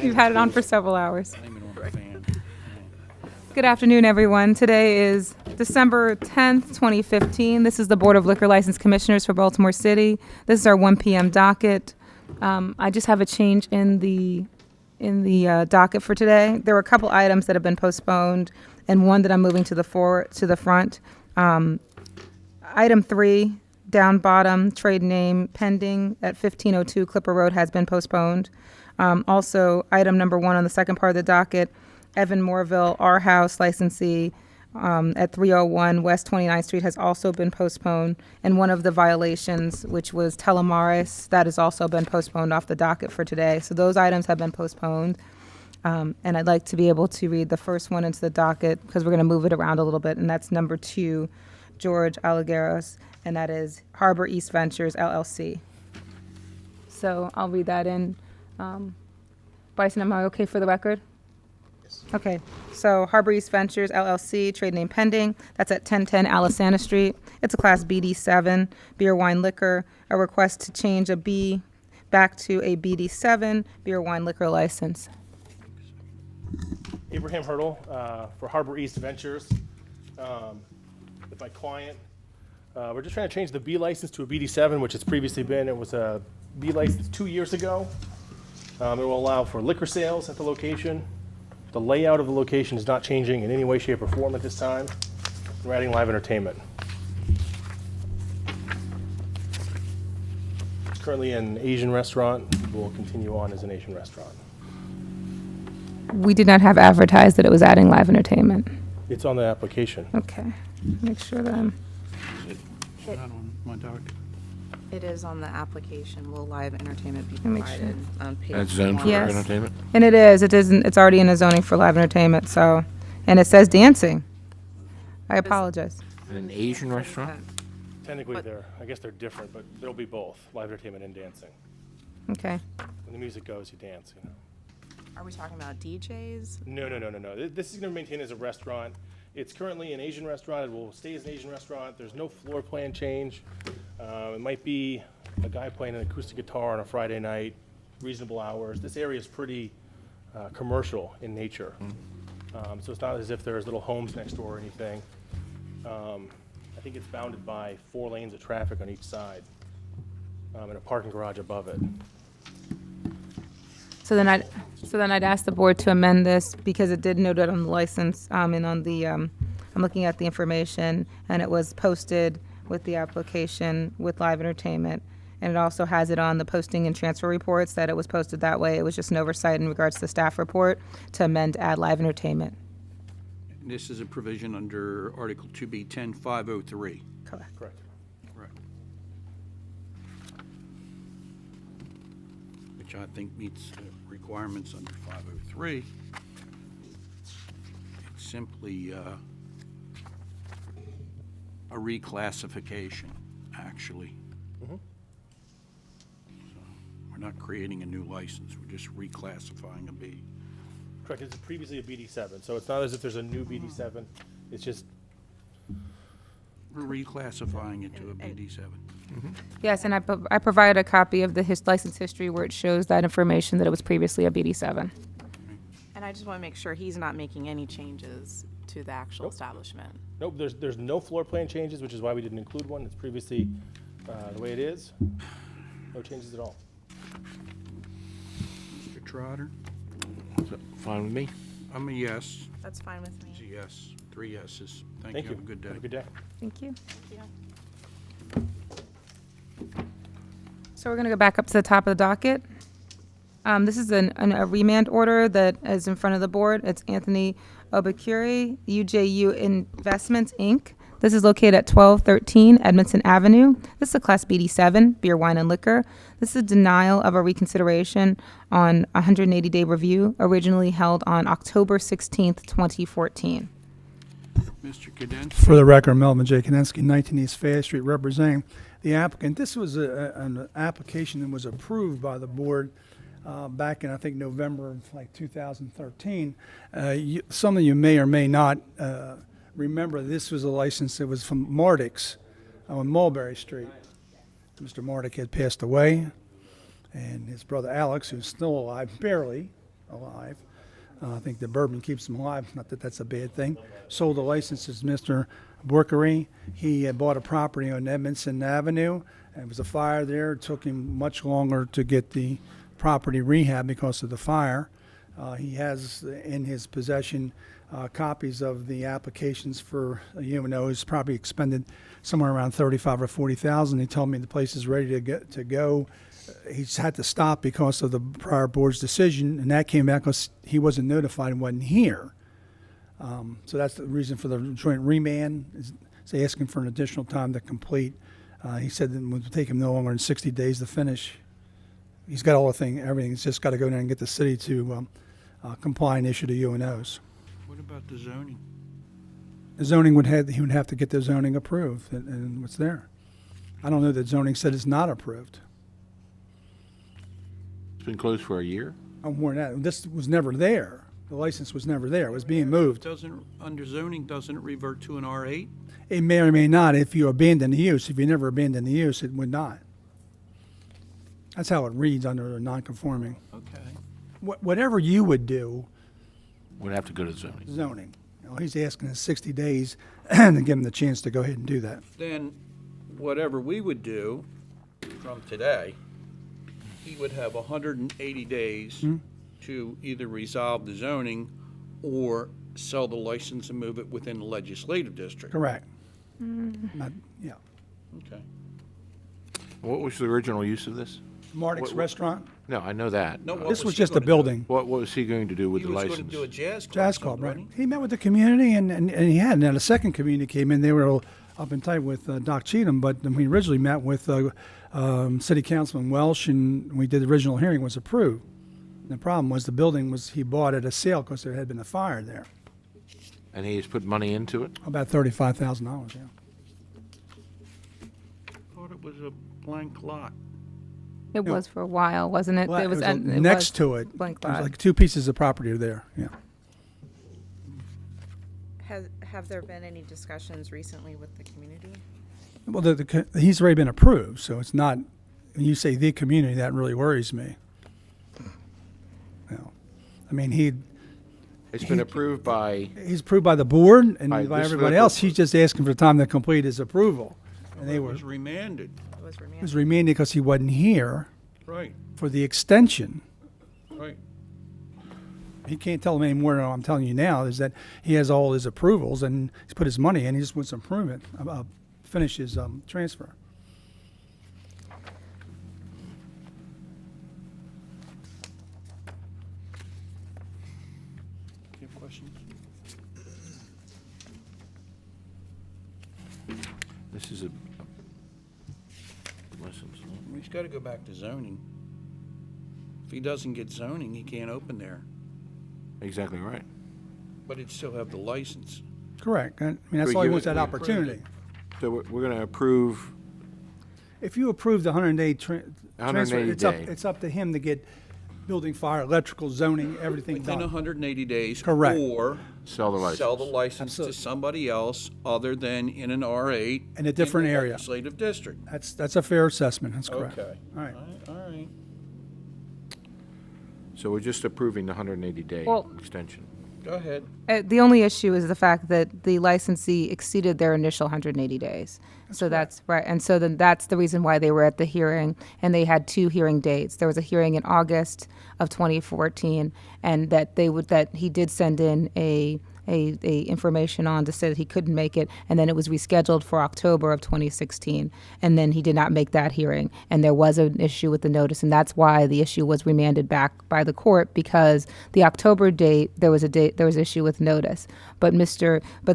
You've had it on for several hours. Blame it on the fan. Good afternoon, everyone. Today is December 10th, 2015. This is the Board of Liquor License Commissioners for Baltimore City. This is our 1 p.m. docket. I just have a change in the docket for today. There were a couple items that have been postponed, and one that I'm moving to the front. Item 3, down bottom, trade name pending at 1502 Clipper Road has been postponed. Also, item number 1 on the second part of the docket, Evan Morville, our house licensee at 301 West 29th Street has also been postponed. And one of the violations, which was Telemaris, that has also been postponed off the docket for today. So those items have been postponed. And I'd like to be able to read the first one into the docket because we're going to move it around a little bit. And that's number 2, George Alagueros, and that is Harbor East Ventures, LLC. So I'll read that in. Bryson, am I okay for the record? Yes. Okay, so Harbor East Ventures LLC, trade name pending. That's at 1010 Alisana Street. It's a Class BD7 beer, wine, liquor. A request to change a B back to a BD7 beer, wine, liquor license. Abraham Hurdle for Harbor East Ventures. With my client, we're just trying to change the B license to a BD7, which it's previously been. It was a B license 2 years ago. It will allow for liquor sales at the location. The layout of the location is not changing in any way, shape, or form at this time. We're adding live entertainment. It's currently an Asian restaurant. It will continue on as an Asian restaurant. We did not have advertised that it was adding live entertainment. It's on the application. Okay, make sure that It's not on my docket. It is on the application. Will live entertainment be me make sure. provided on page That's zoned for 1? Yes. entertainment? And it is. It's already in the zoning for live entertainment, so, and it says dancing. I apologize. An Asian restaurant? Technically, I guess they're different, but there'll be both, live entertainment and dancing. Okay. When the music goes, you dance, you know. Are we talking about DJs? No. This is going to maintain as a restaurant. It's currently an Asian restaurant. It will stay as an Asian restaurant. There's no floor plan change. It might be a guy playing an acoustic guitar on a Friday night, reasonable hours. This area is pretty commercial in nature. So it's not as if there's little homes next door or anything. I think it's bounded by 4 lanes of traffic on each side and a parking garage above it. So then I'd ask the board to amend this because it did note it on the license, and on the, I'm looking at the information, and it was posted with the application with live entertainment. And it also has it on the posting and transfer reports that it was posted that way. It was just an oversight in regards to the staff report to amend to add live entertainment. This is a provision under Article 2B 10503. Correct. Correct. Correct. Which I think meets the requirements under 503. It's simply a reclassification, actually. So we're not creating a new license, we're just reclassifying a B. Correct, it's previously a BD7, so it's not as if there's a new BD7, it's just, We're reclassifying it to a BD7. Yes, and I provided a copy of the license history where it shows that information that it was previously a BD7. And I just want to make sure he's not making any changes to the actual establishment. nope, there's no floor plan changes, which is why we didn't include one. It's previously the way it is. No changes at all. Mr. Trotter? Is that fine with me? I'm a yes. That's fine with It's a me. yes. 3 yeses. Thank Thank you. you. Have a good day. Have a good day. Thank you. Thank you. So we're going to go back up to the top of the docket. This is a remand order that is in front of the board. It's Anthony Obakuri, UJU Investments, Inc. This is located at 1213 Edmondson Avenue. This is a Class BD7, beer, wine, and liquor. This is a denial of a reconsideration on a 180-day review, originally held on October 16th, 2014. Mr. Kadensky? For the record, Melvin J. Kanensky, 19 East Fayette Street, representing the applicant. This was an application that was approved by the board back in, I think, November of like 2013. Some of you may or may not remember this was a license that was from Mardix on Mulberry Street. Mr. Mardick had passed away. And his brother Alex, who's still alive, barely alive, I think the bourbon keeps him alive, not that that's a bad thing, sold the licenses to Mr. Borkery. He had bought a property on Edmondson Avenue, and there was a fire there. It took him much longer to get the property rehab because of the fire. He has in his possession copies of the applications for a UNO. He's probably expended somewhere around 35 or 40,000. He told me the place is ready to go. He's had to stop because of the prior board's decision, and that came back because he wasn't notified and wasn't here. So that's the reason for the joint remand, is asking for an additional time to complete. He said that it would take him no longer than 60 days to finish. He's got all the thing, everything. He's just got to go down and get the city to comply and issue the UNOs. What about the zoning? The zoning he would have to get the zoning approved, and what's there. I don't know that zoning said it's not approved. It's been closed for a year? Oh, more than that. This was never there. The license was never there. It was being moved. Doesn't, under zoning, doesn't it revert to an R8? It may or may not if you abandon the use. If you never abandon the use, it would not. That's how it reads under the non-conforming. Okay. Whatever you would do, Would have to go to zoning. zoning. You know, he's asking us 60 days to give him the chance to go ahead and do that. Then, whatever we would do from today, he would have 180 days to either resolve the zoning or sell the license and move it within the legislative district. Correct. Not, yeah. Okay. What was the original use of this? Marduk's Restaurant. No, I know that. No, what This was he just a gonna do? building. What was he going to do with He the was license? going to do a jazz club. Jazz club, something, right? wasn't He met with the community, and he had. And then a second community came in. They were all up and tight with Doc Cheatham, but we originally met with City Councilman Welsh, and we did the original hearing, was approved. And the problem was the building he bought at a sale because there had been a fire there. And he has put money into it? About $35,000, yeah. Thought it was a blank lot. It was for a while, wasn't it? Well, It was it was it next was to it. blank There's lot. like 2 pieces of property there, yeah. Have there been any discussions recently with the community? Well, he's already been approved, so it's not, when you say the community, that really worries me. You know, I mean, It's been approved by, he's approved by the board and By by this everybody local- else. He's just asking for time to complete his approval. And they It were, was remanded. It was it remanded. was remanded because he wasn't here Right, for the extension. right. He can't tell them any more than I'm telling you now, is that he has all his approvals and he's put his money in. He just wants improvement, finish his transfer. Do you have questions? this is a license. He's got to go back to zoning. If he doesn't get zoning, he can't open there, Exactly right. but he'd still have the license. Correct. I mean, that's We all he give wants, it- that we approved opportunity. So we're going to approve, If you approve the 100-day transfer, 180 day. it's up to him to get building, fire, electrical, zoning, everything Within done. 180 days. Correct. Or sell the license. sell the license to Absolutely. somebody else other than in an R8. In a different the area. Legislative district. That's a fair assessment, that's correct. Okay. All right. All right. So we're just approving the 180-day Well- extension. Go ahead. The only issue is the fact that the licensee exceeded their initial 180 days. So that's right. And so then that's the reason why they were at the hearing, and they had 2 hearing dates. There was a hearing in August of 2014, and that he did send in a information on to say that he couldn't make it, and then it was rescheduled for October of 2016, and then he did not make that hearing, and there was an issue with the notice, and that's why the issue was remanded back by the court, because the October date there was issue with notice, but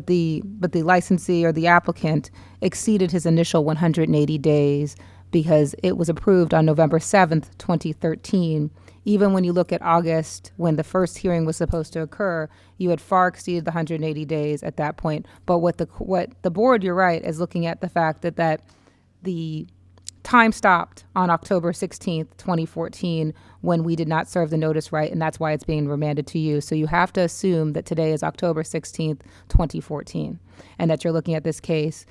the licensee or the applicant exceeded his initial 180 days because it was approved on November 7th, 2013. Even when you look at August, when the first hearing was supposed to occur, you had far exceeded the 180 days at that point. But what the board, you're right, is looking at the fact that the time stopped on October 16th, 2014, when we did not serve the notice right, and that's why it's being remanded to you. So you have to assume that today is October 16th, 2014, and that you're looking at this case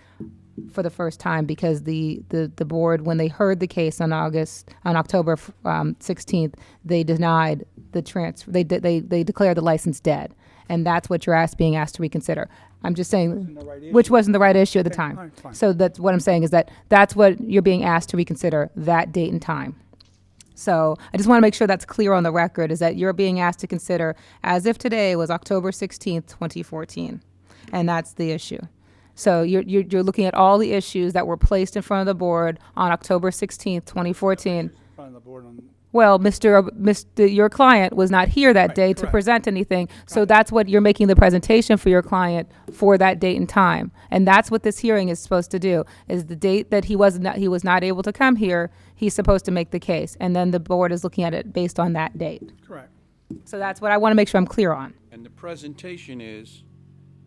for the first time because the board, when they heard the case on October 16th, they denied the transfer. They declared the license dead, and that's what you're being asked to reconsider. I'm just saying, the right which issue. wasn't the right issue at the Okay, time. all right, fine. So that's what I'm saying is that's what you're being asked to reconsider, that date and time. So I just want to make sure that's clear on the record, is that you're being asked to consider as if today was October 16th, 2014. And that's the issue. So you're looking at all the issues that were placed in front of the board on October 16th, 2014. In front of the board on, Well, your client was not here that day to correct. present anything. So that's what you're making the presentation for your client for that date and time. And that's what this hearing is supposed to do, is the date that he was not able to come here, he's supposed to make the case. And then the board is looking at it based on that date. correct. So that's what I want to make sure I'm clear on. And the presentation is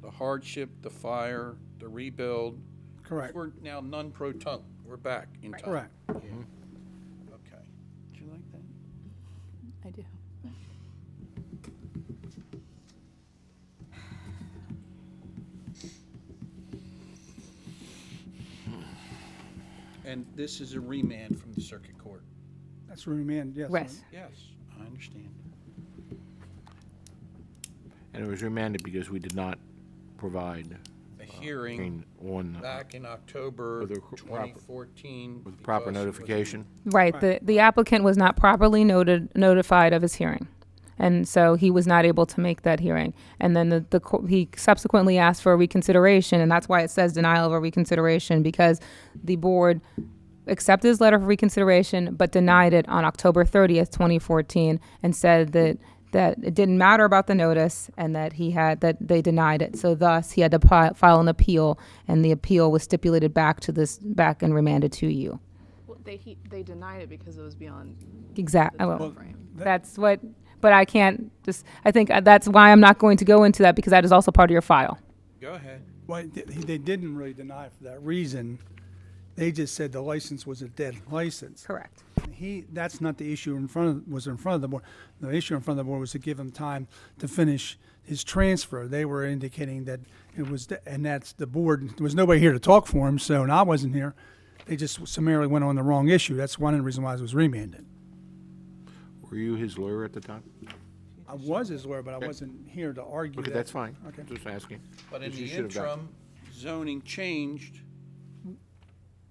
the hardship, the fire, the rebuild. Correct. We're now non-pro-tunc. We're back in time. Correct. Okay. Do you like that? I do. And this is a remand from the circuit court. That's remand, yes. Yes. Yes, I understand. And it was remanded because we did not provide A hearing on, back in October With the proper- 2014. with proper because it was- notification. Right, the applicant was not properly notified of his hearing. And so he was not able to make that hearing. And then he subsequently asked for a reconsideration, and that's why it says denial of a reconsideration, because the board accepted his letter for reconsideration, but denied it on October 30th, 2014, and said that it didn't matter about the notice and that they denied it. So thus, he had to file an appeal, and the appeal was stipulated back and remanded to you. Well, they denied it because it was beyond Exactly. the Well, timeframe. that's what, but I can't I think that's why I'm not going to go into that, because that is also part of your file. Go ahead. Well, they didn't really deny it for that reason. They just said the license was a dead license. Correct. That's not the issue in front of the board. The issue in front of the board was to give him time to finish his transfer. They were indicating that it was, and that's the board, there was nobody here to talk for him, so, and I wasn't here. They just summarily went on the wrong issue. That's one of the reasons why it was remanded. Were you his lawyer at the time? I was his lawyer, but I wasn't here to argue Okay, that. that's fine. Okay. Just asking. But in Because you the should have done- interim, zoning changed.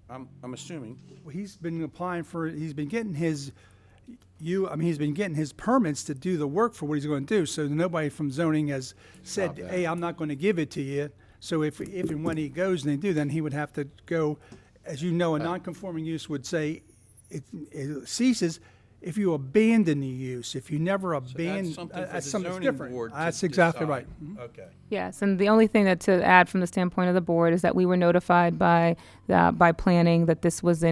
I'm assuming. He's been applying for, he's been getting his permits to do the work for what he's going to do. So nobody from zoning has said, Stop that. hey, I'm not going to give it to you. So if and when he goes and they do, then he would have to go, as you know, a non-conforming use would say it ceases if you abandon the use. If you never abandon, That's something for the that's something zoning different. board to That's exactly decide. right. Okay. Yes, and the only thing that to add from the standpoint of the board is that we were notified by planning that this is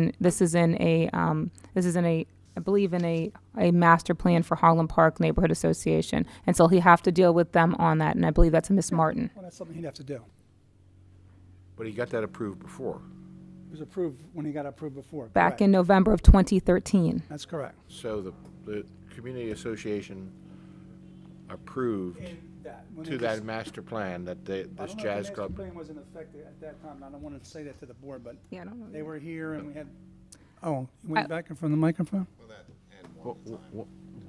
in a I believe in a master plan for Harlem Park Neighborhood Association, and so he'll have to deal with them on that, and I believe that's Miss Martin. Well, that's something he'd have to do. But he got that approved before. It was approved when he got approved before. Back correct. in November of 2013. That's correct. So the community association approved When to they that just- master plan that I this don't know if jazz the club. master plan was in effect at that time. I don't want to say that to the board, but Yeah, I don't know. they were here and we had, you went back in front of the microphone?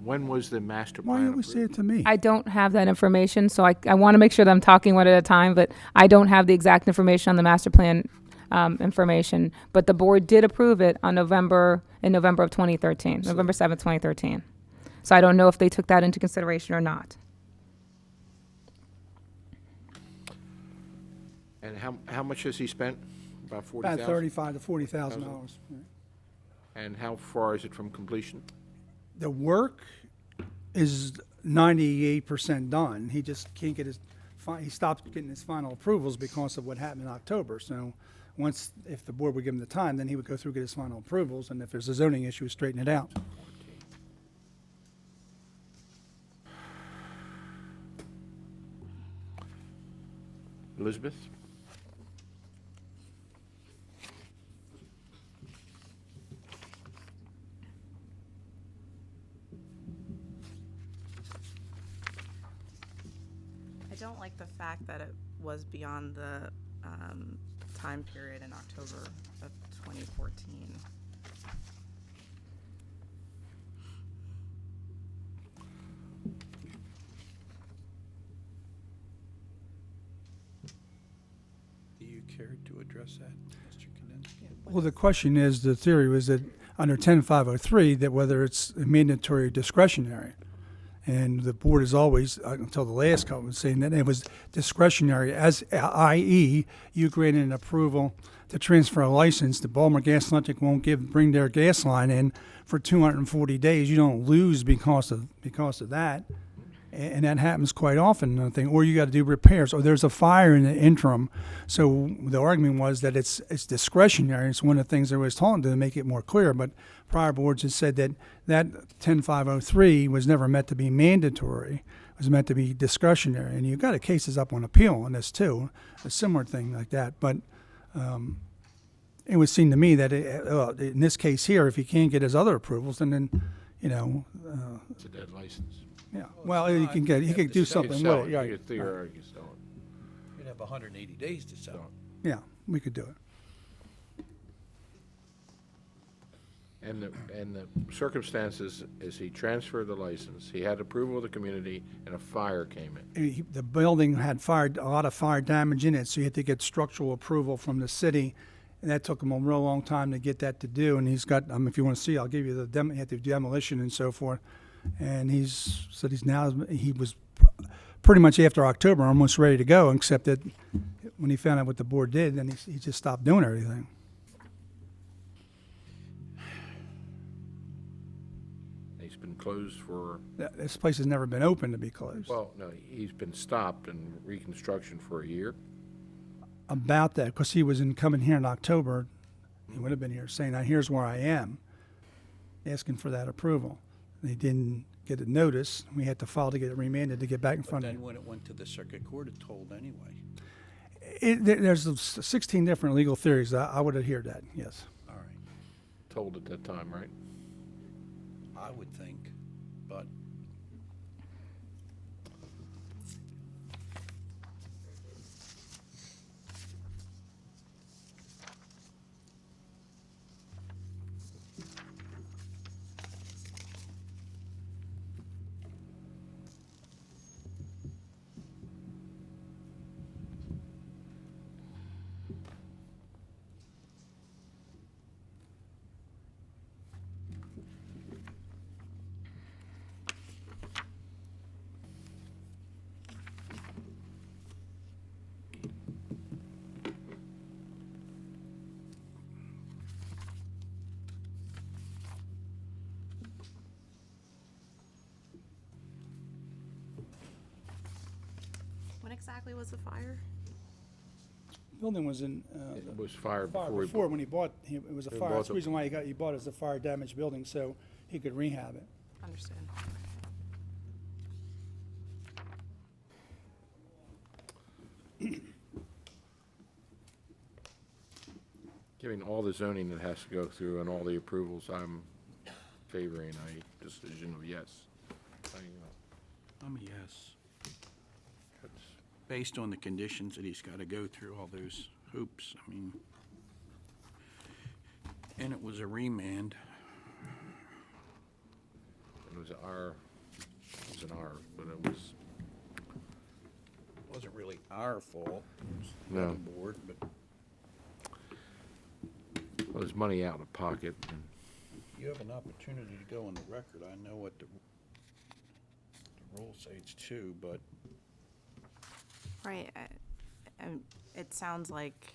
When was the master Why plan you always say approved? it to me? I don't have that information, so I want to make sure that I'm talking one at a time, but I don't have the exact information on the master plan information. But the board did approve it in November of 2013, November 7th, 2013. So I don't know if they took that into consideration or not. And how much has he spent? About About $40,000? $35,000 to $40,000. And how far is it from completion? The work is 98% done. He just can't get he stopped getting his final approvals because of what happened in October. So if the board would give him the time, then he would go through, get his final approvals, and if there's a zoning issue, straighten it out. Elizabeth? I don't like the fact that it was beyond the time period in October of 2014. Do you care to address that, Mr. Kaminsky? Well, the question is, the theory was that under 10503, that whether it's mandatory or discretionary. And the board is always, until the last comment, was saying that it was discretionary, as i.e., you granted an approval to transfer a license. The Baltimore Gas and Electric won't bring their gas line in for 240 days. You don't lose because of that. And that happens quite often, I think. Or you got to do repairs, or there's a fire in the interim. So the argument was that it's discretionary. It's one of the things I was talking to make it more clear. But prior boards have said that 10503 was never meant to be mandatory. It was meant to be discretionary. And you've got cases up on appeal on this too, a similar thing like that. But it would seem to me that in this case here, if he can't get his other approvals, then It's a dead license. yeah. Well, he can do You could something sell with it. it. Yeah, You could theoretically sell it. You'd have 180 days to sell it. yeah, we could do it. And the circumstances is he transferred the license, he had approval of the community, and a fire came in. The building had a lot of fire damage in it, so you had to get structural approval from the city, and that took him a real long time to get that to do. And he's got, if you want to see, I'll give you he had to do demolition and so forth. And he was pretty much after October almost ready to go, except that when he found out what the board did, then he just stopped doing everything. He's been closed for, This place has never been open to be closed. well, no, he's been stopped in reconstruction for a year. About that, because he was coming here in October, he would have been here saying, now here's where I am, asking for that approval. They didn't get a notice. We had to file to get it remanded to get back in But front of then him. when it went to the circuit court, it told anyway. There's 16 different legal theories. I would adhere to that, yes. All right, Told at that time, right? I would think, but When exactly was the fire? Building was in, It was fired fire before he before when he bought, it was a He fire. bought That's the the- reason why he bought it as a fire damaged building, so he could rehab it. Understood. Given all the zoning that has to go through and all the approvals, I'm favoring a decision of yes. I'm a yes. Based on the conditions that he's got to go through, all those hoops, I mean, and it was a remand. It was an R, but it was, Wasn't really our fault. It was the No. other board, but well, there's money out of pocket. And you have an opportunity to go on the record. I know what the rules say it's two, but Right. It sounds like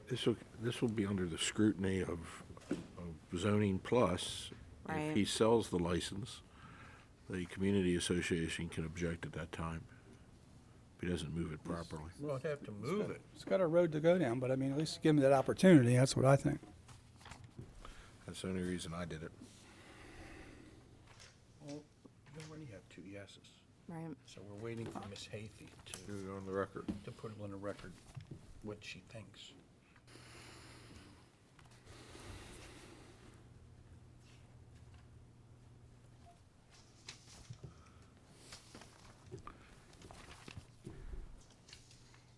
This will be under the scrutiny of zoning plus. Right. If he sells the license, the community association can object at that time. If he doesn't move it properly. we don't have to move it. It's got a road to go down, but I mean, at least give him that opportunity. That's what I think. That's the only reason I did it. Well, you already have two yeses, right. so we're waiting for Ms. Hathey Do it on the record. to put it on the record what she thinks.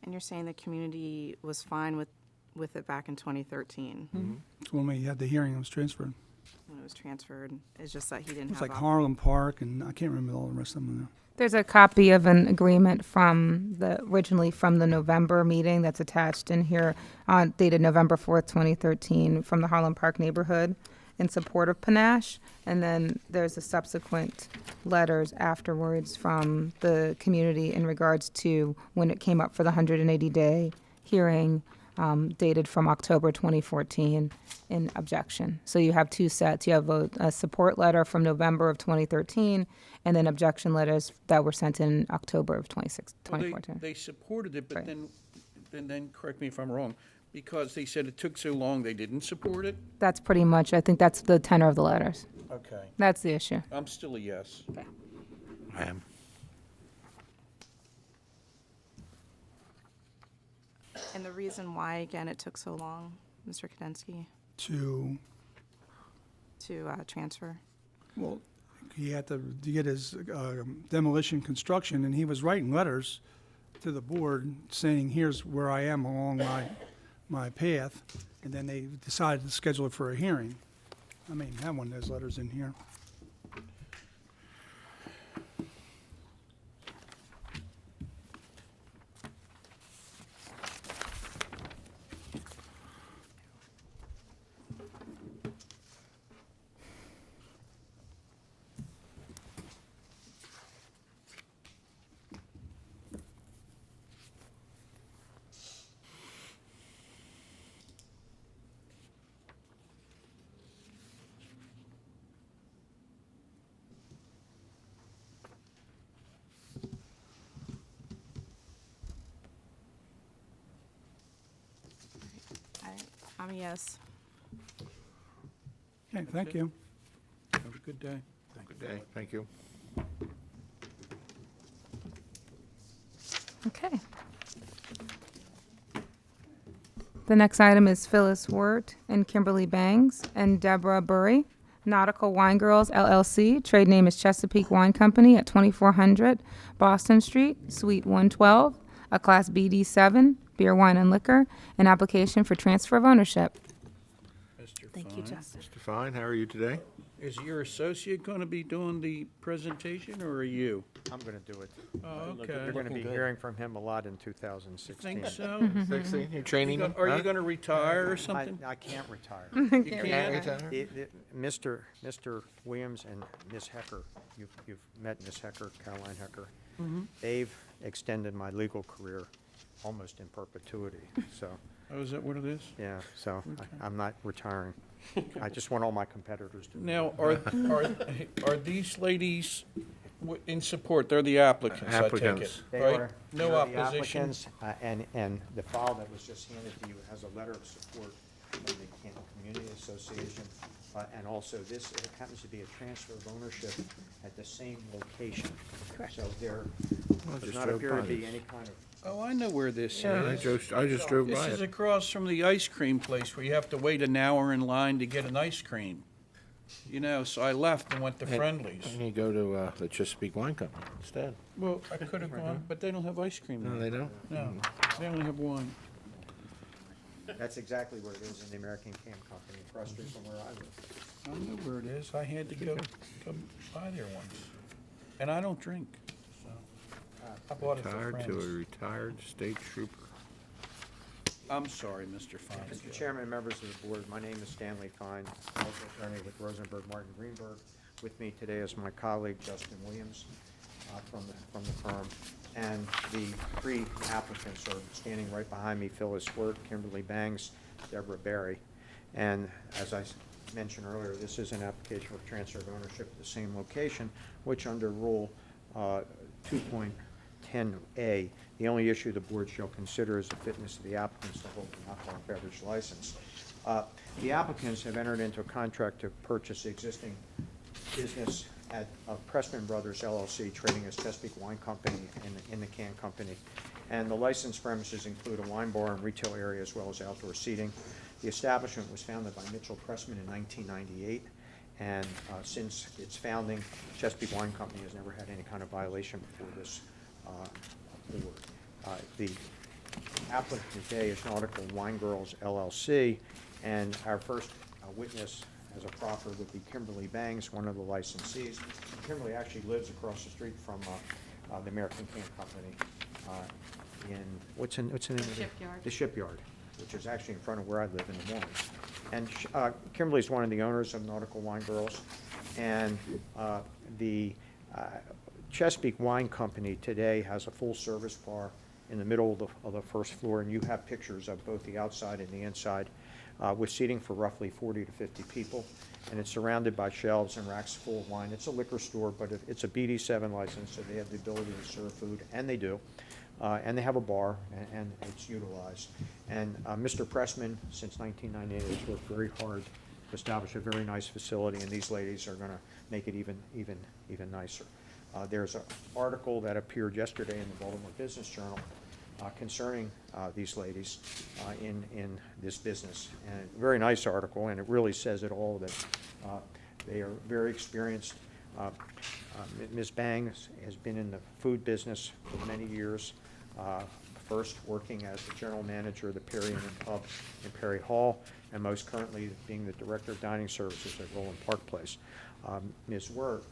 And you're saying the community was fine with it back in 2013 It's when we had the hearing, it was transferred. when it was transferred. It's just that he It didn't was have. like Harlem Park, and I can't remember all the rest of them now. There's a copy of an agreement originally from the November meeting that's attached in here, dated November 4th, 2013, from the Harlem Park neighborhood in support of Panache. And then there's a subsequent letters afterwards from the community in regards to when it came up for the 180-day hearing, dated from October 2014 in objection. So you have two sets. You have a support letter from November of 2013, and then objection letters that were sent in October of Well, 2014. They supported it, but Right. then, correct me if I'm wrong, because they said it took so long, they didn't support it? That's pretty much, I think that's the tenor of the letters. Okay. That's the issue. I'm still a yes. I am. And the reason why, again, it took so long, Mr. Kadensky, To, to transfer? well, he had to get his demolition construction, and he was writing letters to the board saying, here's where I am along my path, and then they decided to schedule it for a hearing. I mean, have one of those letters in here. I'm a yes. Okay, thank you. Have a good day. Good day, thank you. Okay. The next item is Phyllis Wirt and Kimberly Bangs and Deborah Burry, Nautical Wine Girls LLC. Trade name is Chesapeake Wine Company at 2400 Boston Street, Suite 112, a Class BD7, beer, wine, and liquor, an application for transfer of ownership. Mr. Thank you, Fine. Justin. Mr. Fine, how are you today? Is your associate going to be doing the presentation, or are you? I'm going to do it. Oh, You're okay. going to be hearing from him a lot in 2016. Think so? 16, you training him? Are you going to retire or I something? I can't retire. You Can't can't? retire? Mr. Williams and Ms. Hecker, you've met Ms. Hecker, Caroline Hecker. They've extended my legal career almost in perpetuity. So, Oh, is that what it is? yeah, so I'm not retiring. I just want all my competitors to. Now, are these ladies in support? They're the applicants, I take it, Applicants. They right? are- No they are the opposition? applicants, and the file that was just handed to you has a letter of support from the Canton Community Association. And also this, it happens to be a transfer of ownership at the same location. Correct. So there does just not drove appear by to be this. any kind of, Oh, I know where this Yeah, I is. just drove This by is it. across from the ice cream place where you have to wait an hour in line to get an ice cream. You know, so I left and went to Friendly's. And you go to the Chesapeake Wine Company instead. Well, I could have gone, but they don't have ice cream No, there. they don't? No, they only have wine. that's exactly where it is in the American Can Company, across the street from where I live. I know where it is. I had to go by there once. And I don't drink, so. I bought it for Retired to a friends. retired state trooper. I'm sorry, Mr. Fine. Mr. Chairman, members of the board, my name is Stanley Fine, local attorney with Rosenberg Martin Greenberg. With me today is my colleague Justin Williams from the firm. And the three applicants are standing right behind me, Phyllis Wirt, Kimberly Bangs, Deborah Berry. And as I mentioned earlier, this is an application for transfer of ownership at the same location, which under Rule 2.10A, the only issue the board shall consider is the fitness of the applicants to hold an alcoholic beverage license. The applicants have entered into a contract to purchase the existing business at Pressman Brothers LLC, trading as Chesapeake Wine Company in the Can Company. And the licensed premises include a wine bar and retail area as well as outdoor seating. The establishment was founded by Mitchell Pressman in 1998, and since its founding, Chesapeake Wine Company has never had any kind of violation before this board. The applicant today is Nautical Wine Girls LLC, and our first witness as a proffer would be Kimberly Bangs, one of the licensees. Kimberly actually lives across the street from the American Can Company in, what's the name of it? Shipyard. The Shipyard, which is actually in front of where I live in the morning. And Kimberly's one of the owners of Nautical Wine Girls, and the Chesapeake Wine Company today has a full-service bar in the middle of the first floor, and you have pictures of both the outside and the inside, with seating for roughly 40 to 50 people, and it's surrounded by shelves and racks full of wine. It's a liquor store, but it's a BD7 license, so they have the ability to serve food, and they do. And they have a bar, and it's utilized. And Mr. Pressman, since 1998, has worked very hard to establish a very nice facility, and these ladies are going to make it even nicer. There's an article that appeared yesterday in the Baltimore Business Journal concerning these ladies in this business. And a very nice article, and it really says it all, that they are very experienced. Ms. Bangs has been in the food business for many years, first working as the general manager of the Perry Inn and Pub in Perry Hall, and most currently being the director of dining services at Roland Park Place. Ms. Wirt,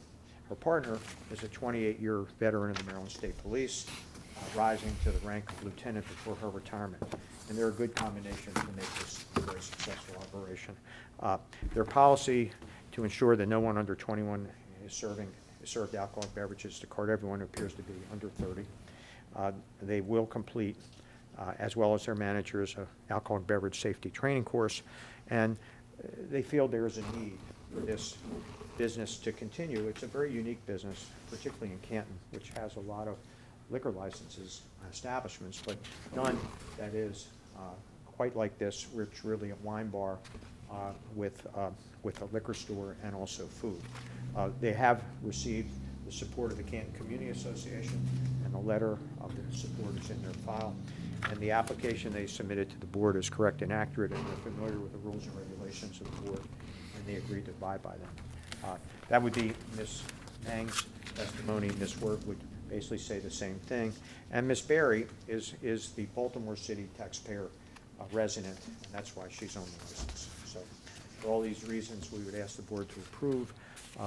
her partner, is a 28-year veteran of the Maryland State Police, rising to the rank of lieutenant before her retirement. And they're a good combination to make this a very successful operation. Their policy to ensure that no one under 21 is served alcoholic beverages to card everyone who appears to be under 30. They will complete, as well as their managers, an alcoholic beverage safety training course, and they feel there is a need for this business to continue. It's a very unique business, particularly in Canton, which has a lot of liquor licenses and establishments, but none that is quite like this, where it's really a wine bar with a liquor store and also food. They have received the support of the Canton Community Association, and the letter of their support is in their file. And the application they submitted to the board is correct and accurate, and they're familiar with the rules and regulations of the board, and they agreed to abide by them. That would be Ms. Bangs' testimony. Ms. Wirt would basically say the same thing. And Ms. Berry is the Baltimore City taxpayer resident, and that's why she's on the license. So for all these reasons, we would ask the board to approve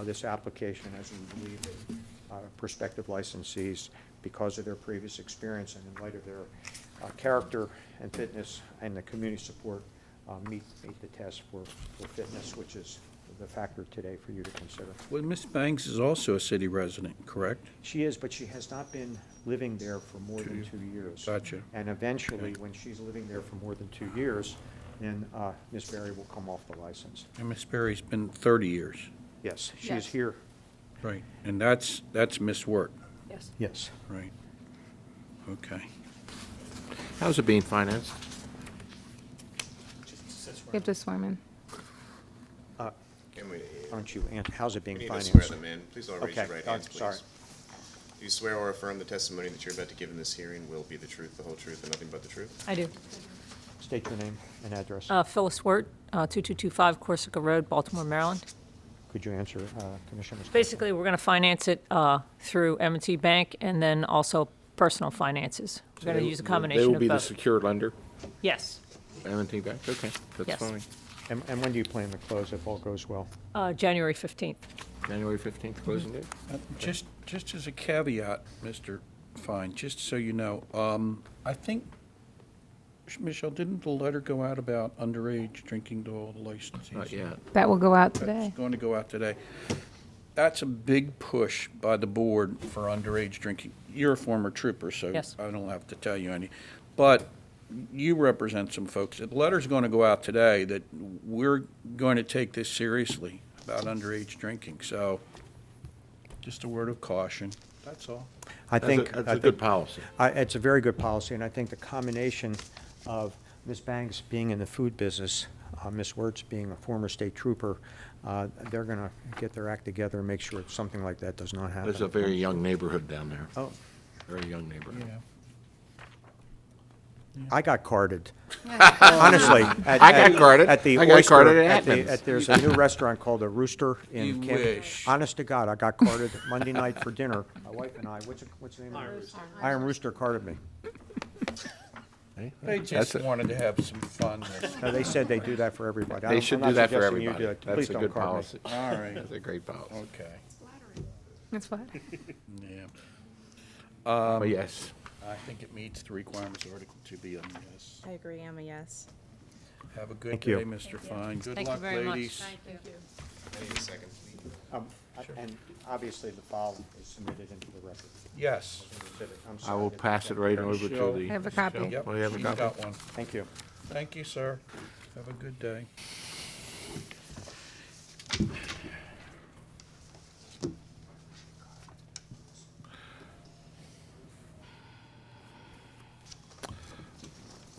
this application, as we believe that prospective licensees, because of their previous experience and in light of their character and fitness and the community support, meet the test for fitness, which is the factor today for you to consider. Well, Ms. Banks is also a city resident, correct? She is, but she has not been living there for more than 2 years. Gotcha. And eventually, when she's living there for more than 2 years, then Ms. Berry will come off the license. And Ms. Berry's been 30 years. Yes, she is Yes. here. Right. And that's Miss Wirt, Yes. Yes. right? Okay. How's it being financed? You have to swear in. Can we, Aren't you, how's it being we need to financed? swear them in. Please all raise your Okay, right oh, hands, sorry. please. Do you swear or affirm the testimony that you're about to give in this hearing will be the truth, the whole truth, and nothing but the truth? I do. State your name and address. Phyllis Wirt, 2225 Corsica Road, Baltimore, Maryland. Could you answer Commissioner? Basically, we're going to finance it through M&T Bank and then also personal finances. We're going to use a combination They will of be the both. secured lender, Yes, M&T Bank? Okay, that's Yes. fine. And when do you plan to close if all goes well? January 15th. January 15th closing date? Just as a caveat, Mr. Fine, just so you know, I think, Michelle, didn't the letter go out about underage drinking to all the licensees? Not yet. That will go out That's today. going to go out today. That's a big push by the board for underage drinking. You're a former trooper, so Yes. I don't have to tell you any. But you represent some folks. The letter's going to go out today that we're going to take this seriously about underage drinking. So just a word of caution, that's all. I think. That's a good policy. It's a very good policy, and I think the combination of Ms. Banks being in the food business, Ms. Wirtz being a former state trooper, they're going to get their act together and make sure something like that does not happen. There's a very young neighborhood down there, Oh, very young neighborhood. I got carded. Honestly. I got carded. At the I got Oyster, carded at Atman's. there's a new restaurant called the Rooster in You Camden. wish. Honest to God, I got carded Monday night for dinner. My wife and I, what's the name of it? Iron Rooster carded me. Hey, They that's just a- wanted to have some fun. No, they said they do that for everybody. They should do that for everybody. I'm not suggesting you do it. Please That's a don't good carp me. policy. All right, That's a great policy. okay, That's fine. yeah. Oh, yes. I think it meets the requirements of Article 2B on the yes. I agree, I'm a yes. Have a good Thank you. day, Mr. Fine. Good Thank you luck, very much. ladies. I need a second. And obviously, the file is submitted into the record. Yes. I'm I will sorry. pass it right over to Michelle. the. I have a copy. Yep, Well, you have a she's copy? got one. Thank you. Thank you, sir. Have a good day.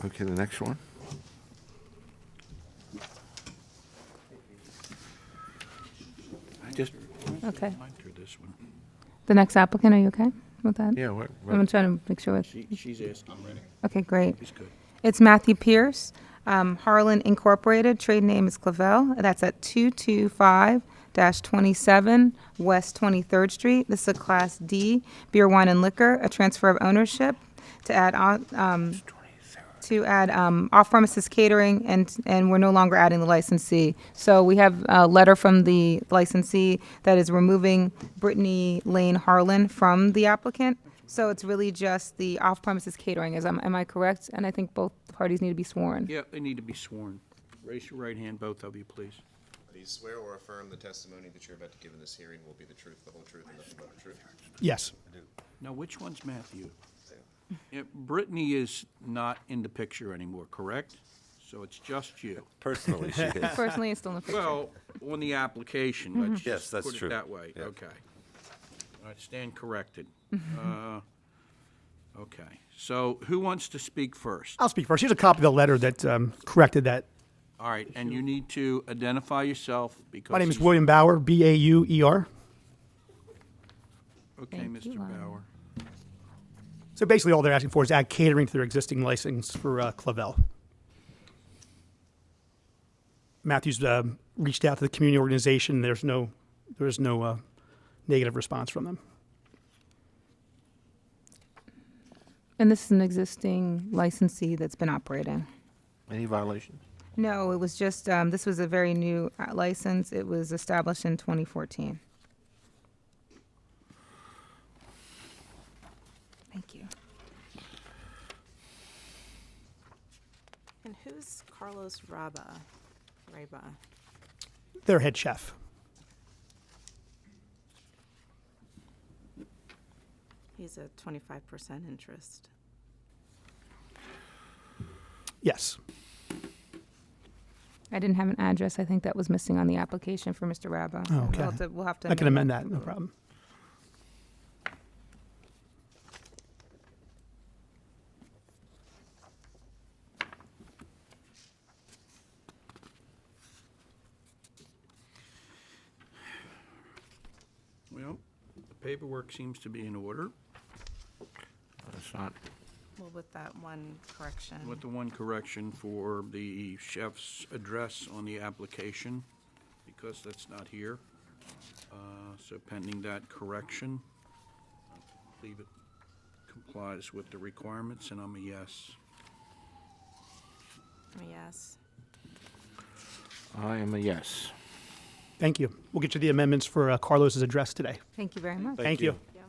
Okay, the next one. I just, Okay. Mine through this one. The next applicant, are you okay with that? yeah, what, I'm trying to make sure it's, She's asking. I'm ready. okay, great. She's good. It's Matthew Pierce, Harlan Incorporated, trade name is Clavel. That's at 225-27 West 23rd Street. This is a Class D beer, wine, and liquor, a transfer of ownership to add on, off-premises catering, and we're no longer adding the licensee. So we have a letter from the licensee that is removing Brittany Lane Harlan from the applicant. So it's really just the off-premises catering, am I correct? And I think both parties need to be sworn. Yeah, they need to be sworn. Raise your right hand, both of you, please. Do you swear or affirm the testimony that you're about to give in this hearing will be the truth, the whole truth, and nothing but the truth? Yes. Now, which one's Matthew? Yeah, Brittany is not in the picture anymore, correct? So it's just you. Personally, she is. Personally, it's still in the picture. Well, on the application, let's Yes, just that's put true. it that way. Yeah. Okay. All right, stand corrected. Okay, so who wants to speak first? I'll speak first. Here's a copy of the letter that corrected that. All right, and you need to identify yourself because. My name is he's- William Bauer, B-A-U-E-R. Okay, Thank you, Mr. Lionel. Bauer. So basically, all they're asking for is add catering to their existing license for Clavel. Matthews reached out to the community organization. There is no negative response from them. And this is an existing licensee that's been operating. any violations? No, it was just, this was a very new license. It was established in 2014. Thank you. And who's Carlos Raba? Their head chef. He's a 25% interest. Yes. I didn't have an address. I think that was missing on the application for Mr. Raba. Oh, okay. We'll have to. I can amend that, no problem. Well, the paperwork seems to be in order, It's not, Well, with that one correction. with the one correction for the chef's address on the application, because that's not here. So pending that correction, I believe it complies with the requirements, and I'm a yes. I'm a yes. I am a yes. Thank you. We'll get you the amendments for Carlos's address today. Thank you very much. Thank you. Yeah.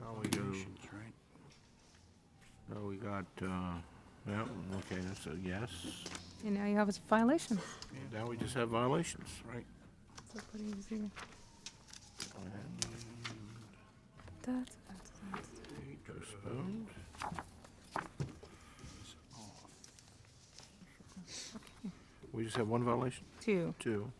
Now we go, Violations, right? now we got, yeah, okay, that's a yes. And now you have a violation. Now we just have violations. Right. So pretty easy. That's- Postponed. We just have one violation? Two. Two.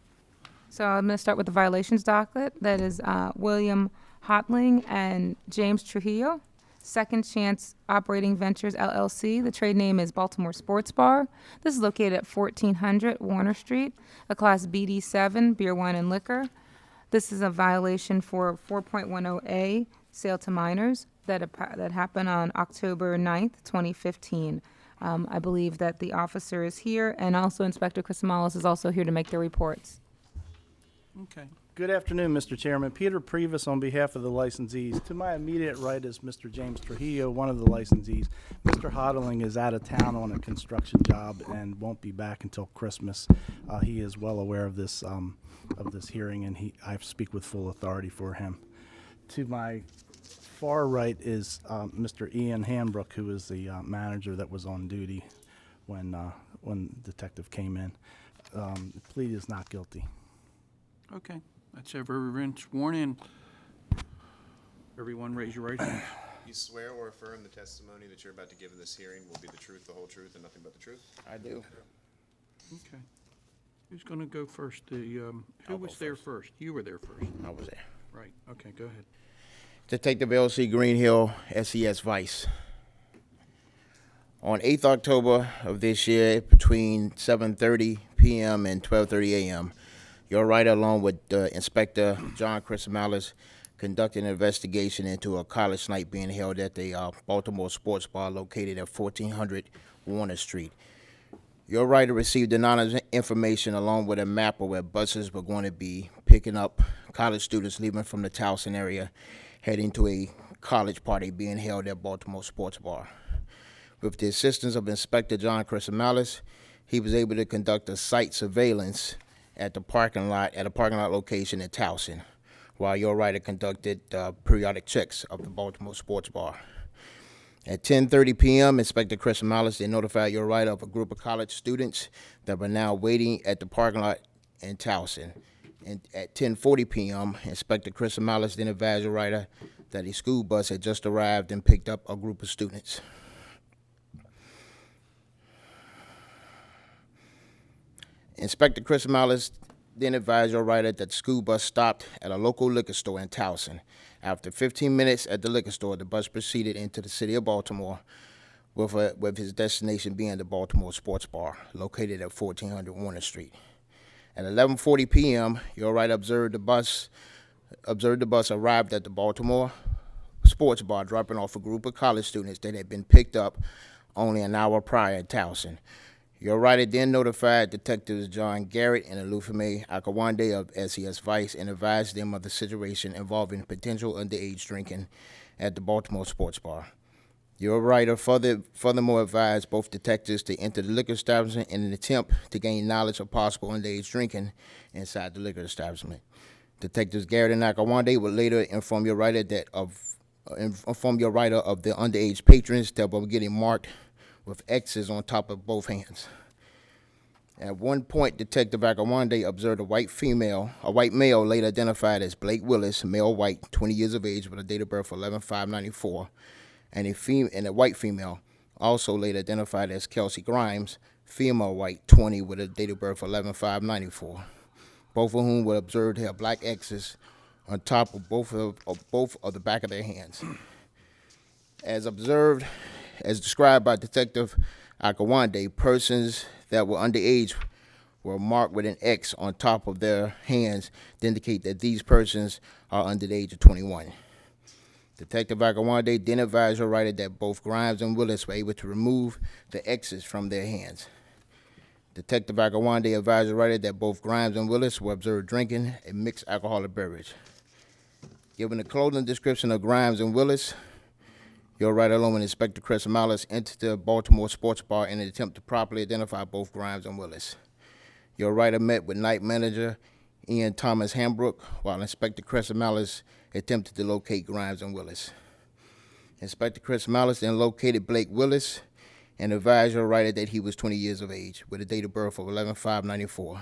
So I'm going to start with the violations docket. That is William Hotling and James Trujillo. Second Chance Operating Ventures LLC. The trade name is Baltimore Sports Bar. This is located at 1400 Warner Street, a Class BD7 beer, wine, and liquor. This is a violation for 4.10A sale to minors that happened on October 9th, 2015. I believe that the officer is here, and also Inspector Chrisomales is also here to make their reports. Okay. Good afternoon, Mr. Chairman. Peter Previs on behalf of the licensees. To my immediate right is Mr. James Trujillo, one of the licensees. Mr. Hodling is out of town on a construction job and won't be back until Christmas. He is well aware of this hearing, and I speak with full authority for him. To my far right is Mr. Ian Hambrook, who is the manager that was on duty when Detective came in. The plea is not guilty. Okay, that's everyone sworn in. Everyone raise your right hand. You swear or affirm the testimony that you're about to give in this hearing will be the truth, the whole truth, and nothing but the truth? I do. Okay. Who's going to go first? Who was there first? You were there first. I was there. Right, okay, go ahead. Detective L.C. Greenhill, SES Vice. On 8th October of this year, between 7:30 p.m. and 12:30 a.m., your writer, along with Inspector John Chrisomalis, conducted an investigation into a college night being held at the Baltimore Sports Bar located at 1400 Warner Street. Your writer received anonymous information along with a map of where buses were going to be picking up college students leaving from the Towson area, heading to a college party being held at Baltimore Sports Bar. With the assistance of Inspector John Chrisomalis, he was able to conduct a site surveillance at a parking lot location in Towson, while your writer conducted periodic checks of the Baltimore Sports Bar. At 10:30 p.m., Inspector Chrisomalis then notified your writer of a group of college students that were now waiting at the parking lot in Towson. And at 10:40 p.m., Inspector Chrisomalis then advised your writer that a school bus had just arrived and picked up a group of students. Inspector Chrisomalis then advised your writer that the school bus stopped at a local liquor store in Towson. After 15 minutes at the liquor store, the bus proceeded into the city of Baltimore, with his destination being the Baltimore Sports Bar, located at 1400 Warner Street. At 11:40 p.m., your writer observed the bus arrived at the Baltimore Sports Bar, dropping off a group of college students that had been picked up only an hour prior in Towson. Your writer then notified Detectives John Garrett and Olufemi Akawande of SES Vice and advised them of the situation involving potential underage drinking at the Baltimore Sports Bar. Your writer furthermore advised both detectives to enter the liquor establishment in an attempt to gain knowledge of possible underage drinking inside the liquor establishment. Detectives Garrett and Akawande would later inform your writer of the underage patrons that were getting marked with X's on top of both hands. At one point, Detective Akawande observed a white male later identified as Blake Willis, male white, 20 years of age, with a date of birth of 11/5/94, and a white female, also later identified as Kelsey Grimes, female white, 20, with a date of birth of 11/5/94. Both of whom were observed to have black X's on top of both of the back of their hands. As described by Detective Akawande, persons that were underage were marked with an X on top of their hands to indicate that these persons are under the age of 21. Detective Akawande then advised your writer that both Grimes and Willis were able to remove the X's from their hands. Detective Akawande advised your writer that both Grimes and Willis were observed drinking a mixed alcoholic beverage. Given the clothing description of Grimes and Willis, your writer, along with Inspector Chrisomalis, entered the Baltimore Sports Bar in an attempt to properly identify both Grimes and Willis. Your writer met with night manager Ian Thomas Hambrook, while Inspector Chrisomalis attempted to locate Grimes and Willis. Inspector Chrisomalis then located Blake Willis and advised your writer that he was 20 years of age, with a date of birth of 11/5/94.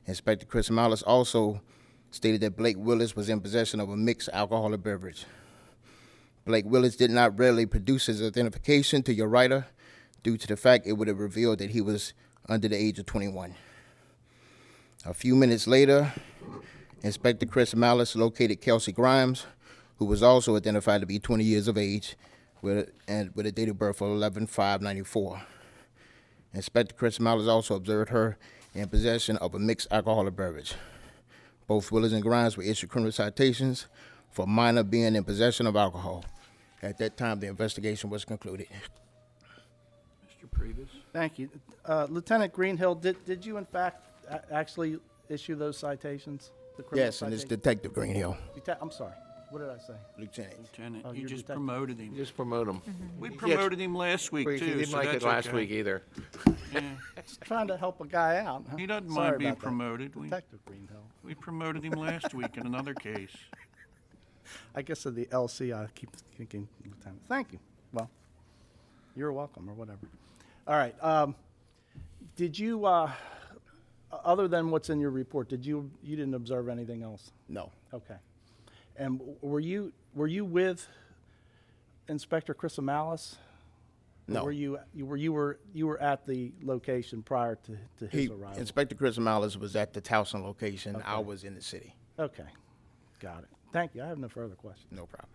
Inspector Chrisomalis also stated that Blake Willis was in possession of a mixed alcoholic beverage. Blake Willis did not readily produce his identification to your writer due to the fact it would have revealed that he was under the age of 21. A few minutes later, Inspector Chrisomalis located Kelsey Grimes, who was also identified to be 20 years of age with a date of birth of 11/5/94. Inspector Chrisomalis also observed her in possession of a mixed alcoholic beverage. Both Willis and Grimes were issued criminal citations for minor being in possession of alcohol. At that time, the investigation was concluded. Mr. Previs? Thank you. Lieutenant Greenhill, did you in fact actually issue those citations? The criminal Yes, and it's citation? Detective Greenhill, I'm sorry, what did I say? Lieutenant. Lieutenant, Oh, you you're just detective. promoted him. Just promote him. We promoted him last week, He too, didn't so like that's it last okay. week either. Yeah. Just trying to help a guy out. Huh? He doesn't Sorry mind being about that. promoted. Detective Greenhill. We promoted him last week in another case. I guess of the LC, I keep thinking Lieutenant. Thank you. Well, you're welcome, or whatever. All right. Did you, other than what's in your report, you didn't observe anything else? No, Okay. And were you with Inspector Chris Amalis? Or no. Were you were at the location prior to his arrival? Inspector Chris Malice was at the Towson location. I Okay. was in the city. Okay. Got it. Thank you. I have no further questions. No problem.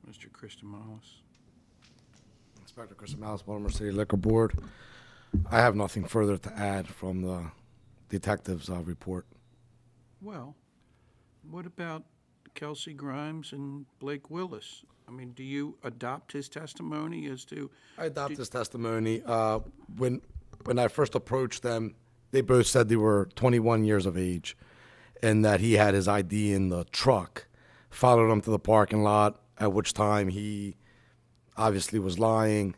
Mr. Christomalis. Inspector Chris Malice, Baltimore City Liquor Board. I have nothing further to add from the detective's report. Well, what about Kelsey Grimes and Blake Willis? I mean, do you adopt his testimony as to? I adopt his testimony. When I first approached them, they both said they were 21 years of age and that he had his ID in the truck. Followed him to the parking lot, at which time he obviously was lying.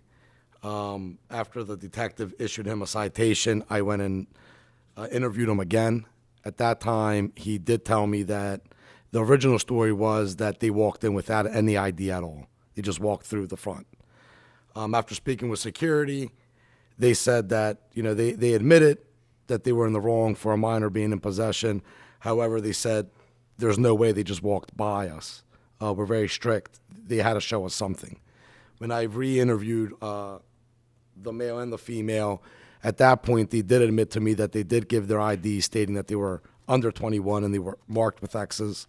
After the detective issued him a citation, I went and interviewed him again. At that time, he did tell me that the original story was that they walked in without any ID at all. They just walked through the front. After speaking with security, they said that, they admitted that they were in the wrong for a minor being in possession. However, they said there's no way they just walked by us. We're very strict. They had to show us something. When I re-interviewed the male and the female, at that point, they did admit to me that they did give their ID stating that they were under 21 and they were marked with X's,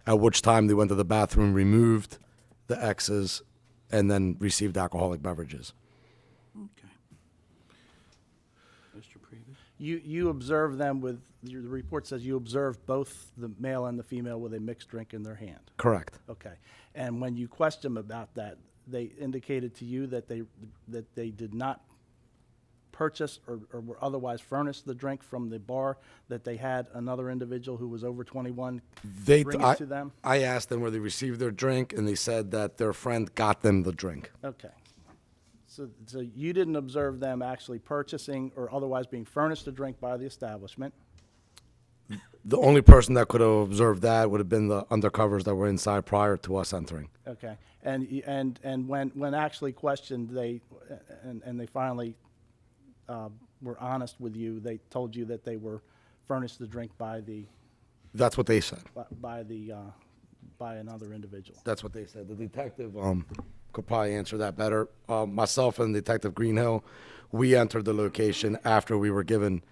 at which time they went to the bathroom, removed the X's, and then received alcoholic beverages. Okay. Mr. Previs? You observed them with, the report says you observed both the male and the female with a mixed drink in their hand. Correct. Okay. And when you questioned them about that, they indicated to you that they did not purchase or were otherwise furnished the drink from the bar, that they had another individual who was over 21 bring it to them? I asked them where they received their drink, and they said that their friend got them the drink. Okay. So you didn't observe them actually purchasing or otherwise being furnished a drink by the establishment? The only person that could have observed that would have been the undercovers that were inside prior to us entering. Okay. And when actually questioned, they finally were honest with you, they told you that they were furnished the drink by That's what they said. by another individual. That's what they said. The detective could probably answer that better. Myself and Detective Greenhill, we entered the location after we were given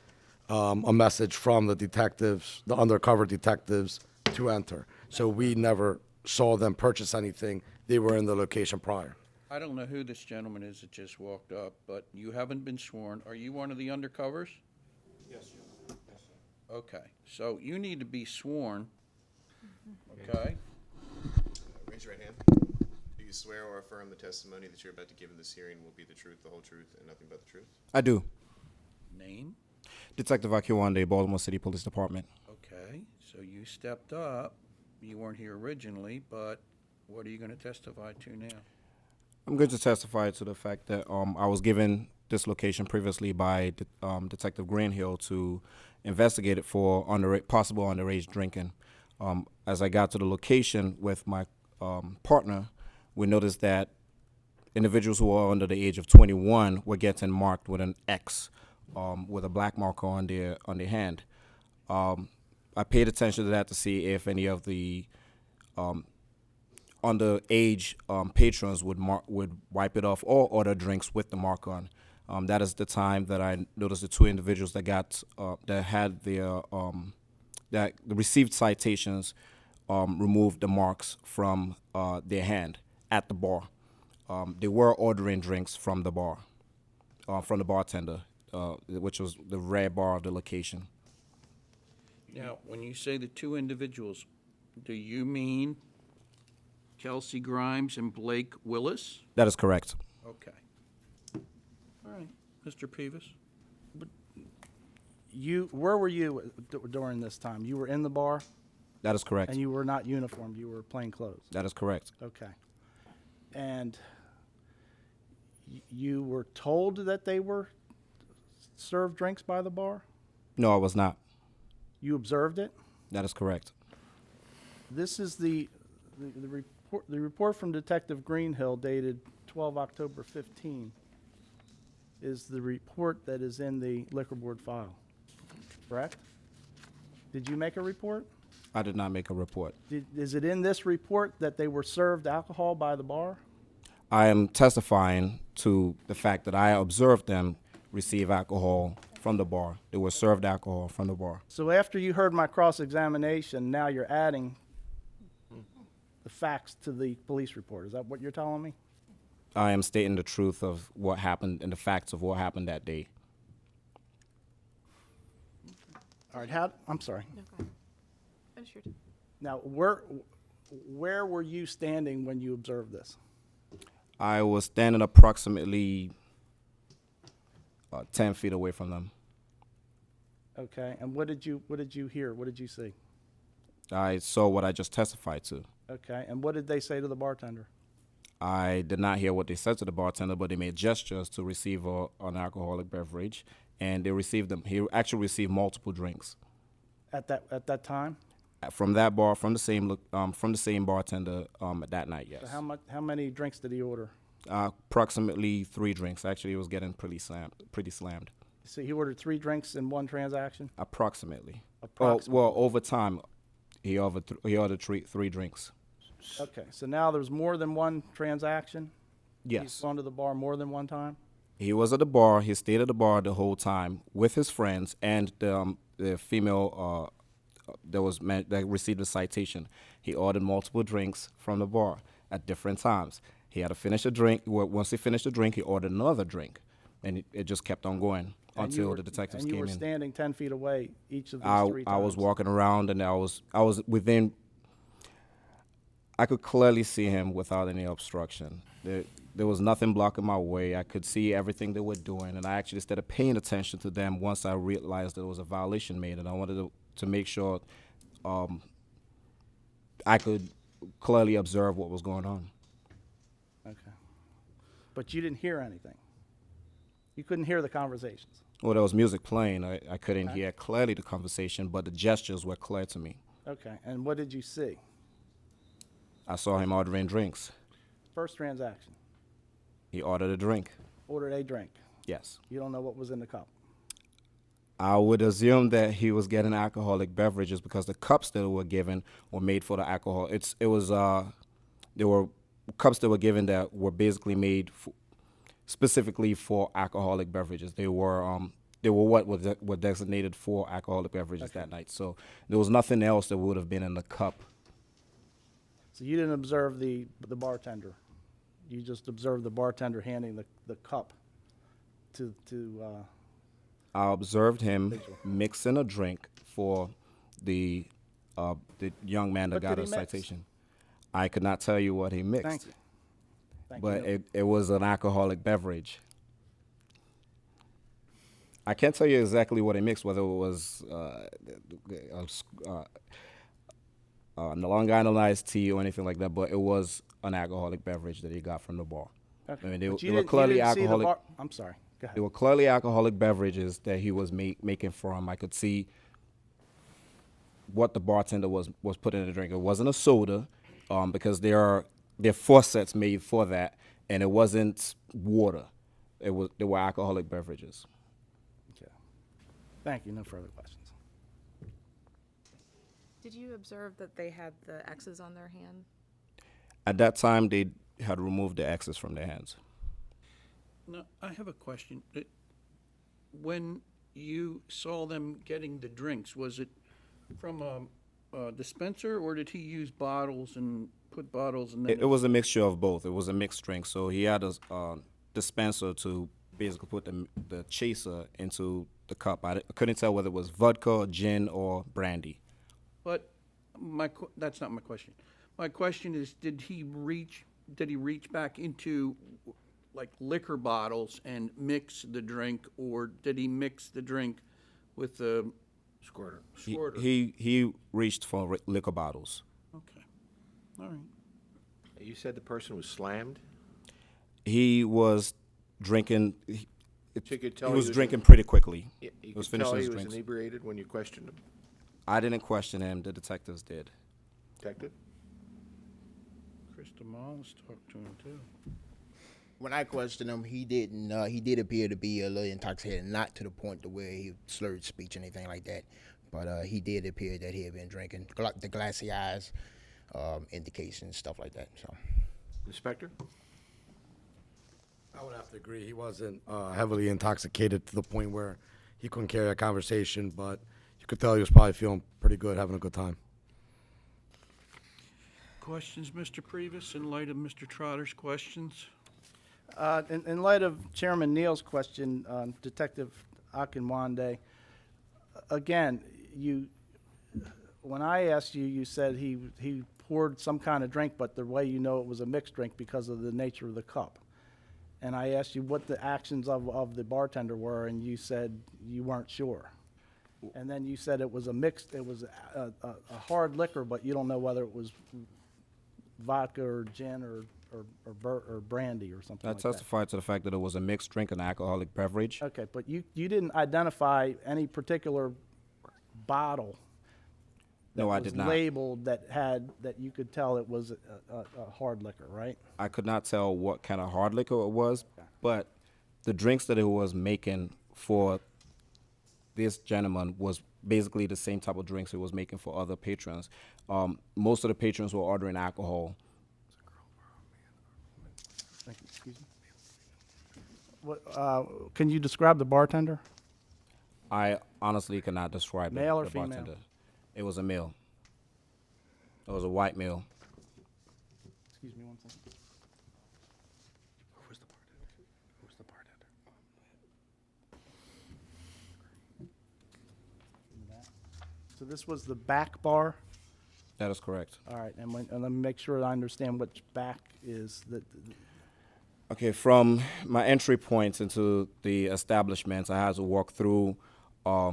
a message from the detectives, the undercover detectives, to enter. So we never saw them purchase anything. They were in the location prior. I don't know who this gentleman is that just walked up, but you haven't been sworn. Are you one of the undercovers? Yes, sir. Yes, sir. Okay, so you need to be sworn, okay? Raise your right hand. Do you swear or affirm the testimony that you're about to give in this hearing will be the truth, the whole truth, and nothing but the truth? I do. Name? Detective Akiwande, Baltimore City Police Department. Okay, so you stepped up. You weren't here originally, but what are you going to testify to now? I'm going to testify to the fact that I was given this location previously by Detective Greenhill to investigate it for possible underage drinking. As I got to the location with my partner, we noticed that individuals who are under the age of 21 were getting marked with an X, with a black marker on their hand. I paid attention to that to see if any of the underage patrons would wipe it off or order drinks with the mark on. That is the time that I noticed the two individuals that had their that received citations removed the marks from their hand at the bar. They were ordering drinks from the bar, from the bartender, which was the red bar of the location. Now, when you say the two individuals, do you mean Kelsey Grimes and Blake Willis? That is correct. Okay. All right, Mr. Peeves? where were you during this time? You were in the bar, That is correct. and you were not uniformed. You were plain clothes. That is correct. Okay. And you were told that they were served drinks by the bar? No, I was not. You observed it? That is correct. This is the report from Detective Greenhill dated 12 October 15 is the report that is in the liquor board file, correct? Did you make a report? I did not make a report. Is it in this report that they were served alcohol by the bar? I am testifying to the fact that I observed them receive alcohol from the bar. They were served alcohol from the bar. So after you heard my cross-examination, now you're adding the facts to the police report. Is that what you're telling me? I am stating the truth of what happened and the facts of what happened that day. All right, I'm sorry. No, go ahead. Finish your. Now, where were you standing when you observed this? I was standing approximately 10 feet away from them. Okay, and what did you hear? What did you see? I saw what I just testified to. Okay, and what did they say to the bartender? I did not hear what they said to the bartender, but they made gestures to receive an alcoholic beverage, and they received them. He actually received multiple drinks At that time? from that bar, from the same bartender that night. Yes. So how many drinks did he order? Approximately 3 drinks. Actually, it was getting pretty slammed. So he ordered 3 drinks in one transaction? Approximately. Approximately. Well, over time, he ordered 3 drinks. Okay, so now there's more than one transaction? He's Yes. gone to the bar more than one time? He was at the bar. He stayed at the bar the whole time with his friends and the female that received the citation. He ordered multiple drinks from the bar at different times. He had to finish a drink. Once he finished the drink, he ordered another drink, and it just kept on going until the detectives And you came were in. standing 10 feet away each of these 3 times? I was walking around, and I was within. I could clearly see him without any obstruction. There was nothing blocking my way. I could see everything they were doing, and I actually started paying attention to them once I realized there was a violation made, and I wanted to make sure I could clearly observe what was going on. Okay. But you didn't hear anything? You couldn't hear the conversations? Well, there was music playing. I couldn't hear clearly the conversation, but the gestures were clear to me. Okay, and what did you see? I saw him ordering drinks. First transaction, He ordered a drink. ordered a drink. Yes. You don't know what was in the cup. I would assume that he was getting alcoholic beverages because the cups that were given were made for the alcohol. There were cups that were given that were basically made specifically for alcoholic beverages. They were what were designated for alcoholic beverages that night. So there was nothing else that would have been in the cup. So you didn't observe the bartender. You just observed the bartender handing the cup to I observed him mixing a drink for the young man that What got did a he mix? citation. I could not tell you what he mixed. Thank you. Thank But you. it was an alcoholic beverage. I can't tell you exactly what he mixed, whether it was Long Island iced tea or anything like that, but it was an alcoholic beverage that he got from the bar. Okay. I mean, But they you were didn't- you clearly didn't see the alcoholic. bar- I'm sorry. Go ahead. They were clearly alcoholic beverages that he was making from. I could see what the bartender was putting in the drink. It wasn't a soda, because there are faucets made for that, and it wasn't water. They were alcoholic beverages. Okay. Thank you. No further questions. Did you observe that they had the X's on their hand? At that time, they had removed the X's from their hands. Now, I have a question. When you saw them getting the drinks, was it from a dispenser, or did he use bottles and put bottles and then? It was a mixture of both. It was a mixed drink. So he had a dispenser to basically put the chaser into the cup. I couldn't tell whether it was vodka, gin, or brandy. But that's not my question. My question is, did he reach back into like liquor bottles and mix the drink, or did he mix the drink with the Squirter. squirter? He reached for liquor bottles. Okay, all right. You said the person was slammed? He was drinking. So you could tell He was in- drinking pretty quickly. You He was could tell finishing he his was drinks. inebriated when you questioned him? I didn't question him. The detectives did. Detective? Krista Moss talked to him too. When I questioned him, he didn't. He did appear to be a little intoxicated, not to the point to where he slurred speech or anything like that. But he did appear that he had been drinking. The glassy eyes, indications, stuff like that. So. Inspector? I would have to agree. He wasn't heavily intoxicated to the point where he couldn't carry a conversation, but you could tell he was probably feeling pretty good, having a good time. Questions, Mr. Previs, in light of Mr. Trotter's questions? In light of Chairman Neal's question, Detective Akinwande, again, when I asked you, you said he poured some kind of drink, but the way you know it was a mixed drink because of the nature of the cup. And I asked you what the actions of the bartender were, and you said you weren't sure. And then you said it was a hard liquor, but you don't know whether it was vodka or gin or brandy or something I like that. testified to the fact that it was a mixed drink, an alcoholic beverage. Okay, but you didn't identify any particular bottle that No, I was did not. labeled that you could tell it was a hard liquor, right? I could not tell what kind of hard liquor it was, but the drinks that it was making for this gentleman was basically the same type of drinks it was making for other patrons. Most of the patrons were ordering alcohol. Thank you. Excuse me. What, can you describe the bartender? I honestly cannot describe Male or the female? bartender. It was a male. It was a white male. Excuse me one second. Who's the bartender? Who's the bartender? So this was the back bar? That is correct. All right, and let me make sure I understand which back is. Okay, from my entry points into the establishment, I had to walk through a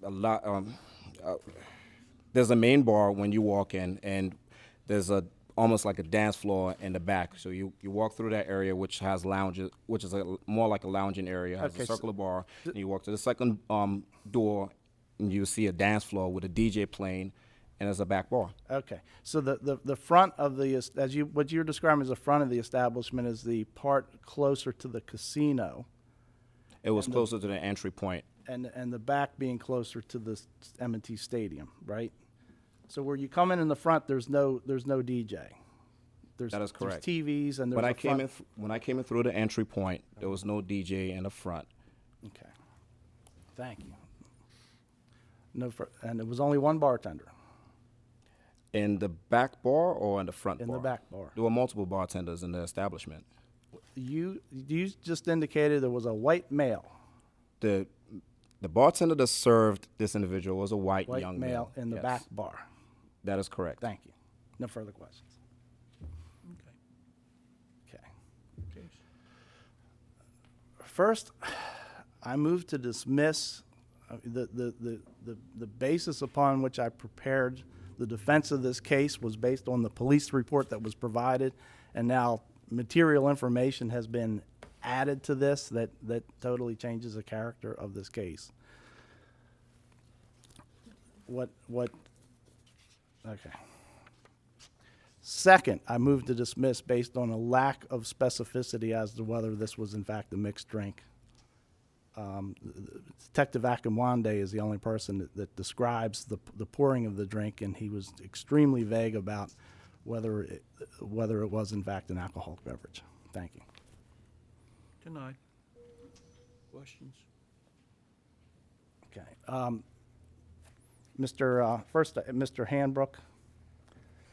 lot. There's a main bar when you walk in, and there's almost like a dance floor in the back. So you walk through that area, which has lounges, which is more like a lounging area. It has Okay, a so circular bar. And you walk to the second door, and you see a dance floor with a DJ playing, and there's a back bar. Okay, so the front of what you're describing as the front of the establishment is the part closer to the casino, It was closer to the entry point. and the back being closer to the M&T Stadium, right? So where you come in the front, there's no DJ. That is correct. There's TVs and there's When a I came front- in, when I came in through the entry point, there was no DJ in the front. Okay, thank you. And it was only one bartender In the back bar or in the front in bar? the back bar. There were multiple bartenders in the establishment. You just indicated there was a white male, The bartender that served this individual was a white white young male in the Yes. back bar. That is correct. Thank you. No further questions. Okay. First, I move to dismiss the basis upon which I prepared the defense of this case was based on the police report that was provided, and now material information has been added to this that totally changes the character of this case. Okay. Second, I move to dismiss based on a lack of specificity as to whether this was in fact a mixed drink. Detective Akinwande is the only person that describes the pouring of the drink, and he was extremely vague about whether it was in fact an alcoholic beverage. Thank you. Denied. Questions? Okay. Mr. Handbrook,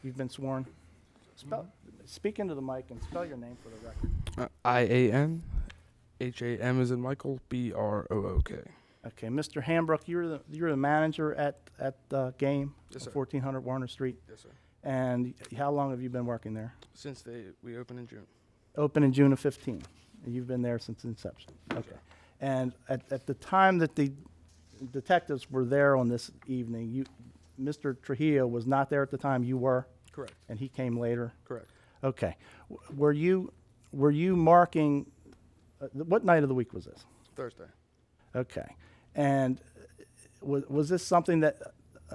you've been sworn. Speak into the mic and spell your name for the record. IAN, HAM is in Michael, BROOK. Okay, Mr. Handbrook, you're the manager at the game, Yes, sir. 1400 Warner Street. Yes, sir. And how long have you been working there? Since we opened in June. Open in June of 15. And you've been there since inception. Okay. And at the time that the detectives were there on this evening, Mr. Trujillo was not there at the time. You were? Correct. And he came later? Correct. Okay. Were you marking, what night of the week was this? Thursday. Okay. And was this something that,